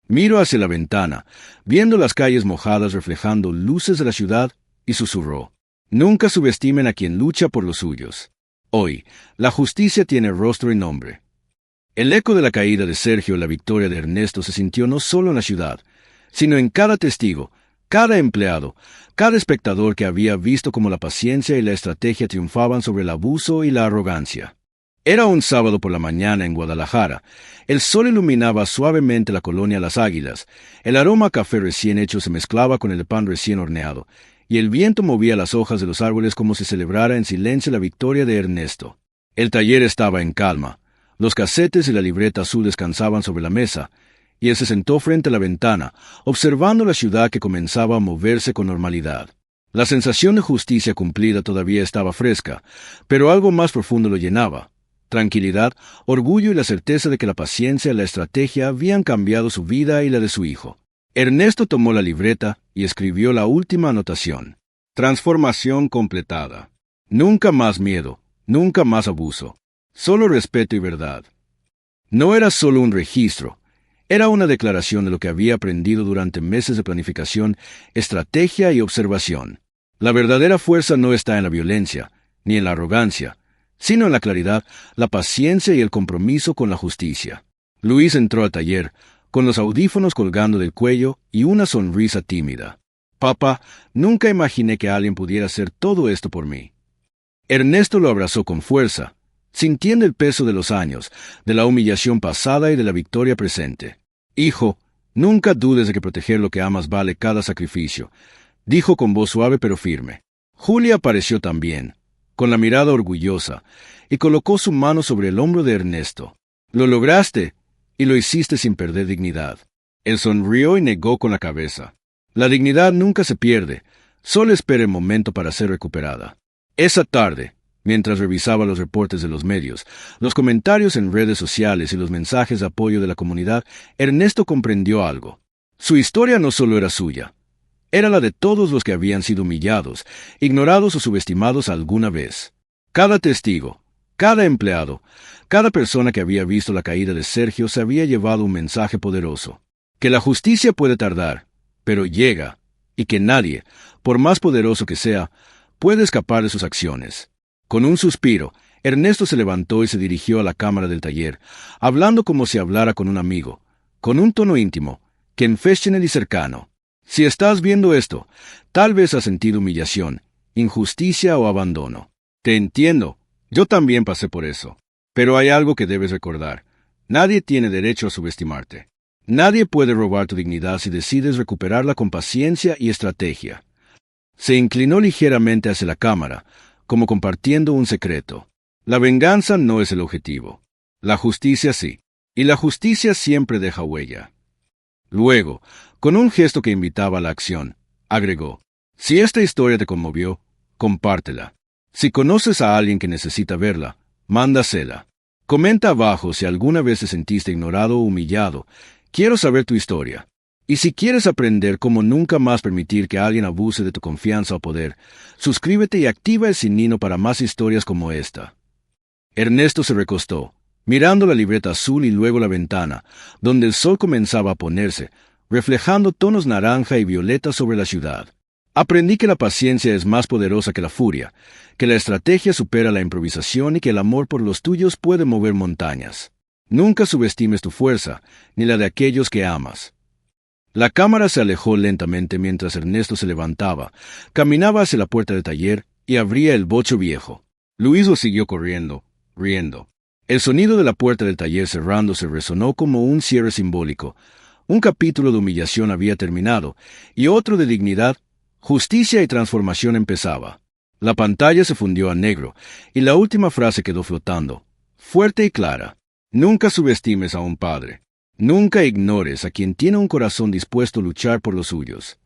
Miró hacia la ventana, viendo las calles mojadas reflejando luces de la ciudad, y susurró: «Nunca subestimen a quien lucha por los suyos. Hoy, la justicia tiene rostro y nombre». El eco de la caída de Sergio y la victoria de Ernesto se sintió no solo en la ciudad, sino en cada testigo, cada empleado, cada espectador que había visto cómo la paciencia y la estrategia triunfaban sobre el abuso y la arrogancia. Era un sábado por la mañana en Guadalajara. El sol iluminaba suavemente la colonia Las Águilas. El aroma a café recién hecho se mezclaba con el de pan recién horneado, y el viento movía las hojas de los árboles como si celebrara en silencio la victoria de Ernesto. El taller estaba en calma. Los casetes y la libreta azul descansaban sobre la mesa, y él se sentó frente a la ventana, observando la ciudad que comenzaba a moverse con normalidad. La sensación de justicia cumplida todavía estaba fresca, pero algo más profundo lo llenaba. Tranquilidad, orgullo y la certeza de que la paciencia y la estrategia habían cambiado su vida y la de su hijo. Ernesto tomó la libreta y escribió la última anotación. Transformación completada. Nunca más miedo, nunca más abuso. Solo respeto y verdad. No era solo un registro, era una declaración de lo que había aprendido durante meses de planificación, estrategia y observación. La verdadera fuerza no está en la violencia, ni en la arrogancia, sino en la claridad, la paciencia y el compromiso con la justicia. Luis entró al taller, con los audífonos colgando del cuello y una sonrisa tímida. Papá, nunca imaginé que alguien pudiera hacer todo esto por mí. Ernesto lo abrazó con fuerza, sintiendo el peso de los años, de la humillación pasada y de la victoria presente. Hijo, nunca dudes de que proteger lo que amas vale cada sacrificio, dijo con voz suave pero firme. Julia apareció también, con la mirada orgullosa, y colocó su mano sobre el hombro de Ernesto. Lo lograste, y lo hiciste sin perder dignidad. Él sonrió y negó con la cabeza. La dignidad nunca se pierde, solo espera el momento para ser recuperada. Esa tarde, mientras revisaba los reportes de los medios, los comentarios en redes sociales y los mensajes de apoyo de la comunidad, Ernesto comprendió algo. Su historia no solo era suya, era la de todos los que habían sido humillados, ignorados o subestimados alguna vez. Cada testigo, cada empleado, cada persona que había visto la caída de Sergio se había llevado un mensaje poderoso. Que la justicia puede tardar, pero llega, y que nadie, por más poderoso que sea, puede escapar de sus acciones. Con un suspiro, Ernesto se levantó y se dirigió a la cámara del taller, hablando como si hablara con un amigo, con un tono íntimo, confessional y cercano. Si estás viendo esto, tal vez has sentido humillación, injusticia o abandono. Te entiendo, yo también pasé por eso. Pero hay algo que debes recordar. Nadie tiene derecho a subestimarte. Nadie puede robar tu dignidad si decides recuperarla con paciencia y estrategia. Se inclinó ligeramente hacia la cámara, como compartiendo un secreto. La venganza no es el objetivo. La justicia sí. Y la justicia siempre deja huella. Luego, con un gesto que invitaba a la acción, agregó, si esta historia te conmovió, compártela. Si conoces a alguien que necesita verla, mándasela. Comenta abajo si alguna vez te sentiste ignorado o humillado. Quiero saber tu historia. Y si quieres aprender cómo nunca más permitir que alguien abuse de tu confianza o poder, suscríbete y activa el sinino para más historias como esta. Ernesto se recostó, mirando la libreta azul y luego la ventana, donde el sol comenzaba a ponerse, reflejando tonos naranja y violeta sobre la ciudad. Aprendí que la paciencia es más poderosa que la furia, que la estrategia supera la improvisación y que el amor por los tuyos puede mover montañas. Nunca subestimes tu fuerza, ni la de aquellos que amas. La cámara se alejó lentamente mientras Ernesto se levantaba, caminaba hacia la puerta del taller y abría el bocho viejo. Luis lo siguió corriendo, riendo. El sonido de la puerta del taller cerrándose resonó como un cierre simbólico. Un capítulo de humillación había terminado, y otro de dignidad, justicia y transformación empezaba. La pantalla se fundió a negro, y la última frase quedó flotando, fuerte y clara. Nunca subestimes a un padre. Nunca ignores a quien tiene un corazón dispuesto a luchar por los suyos.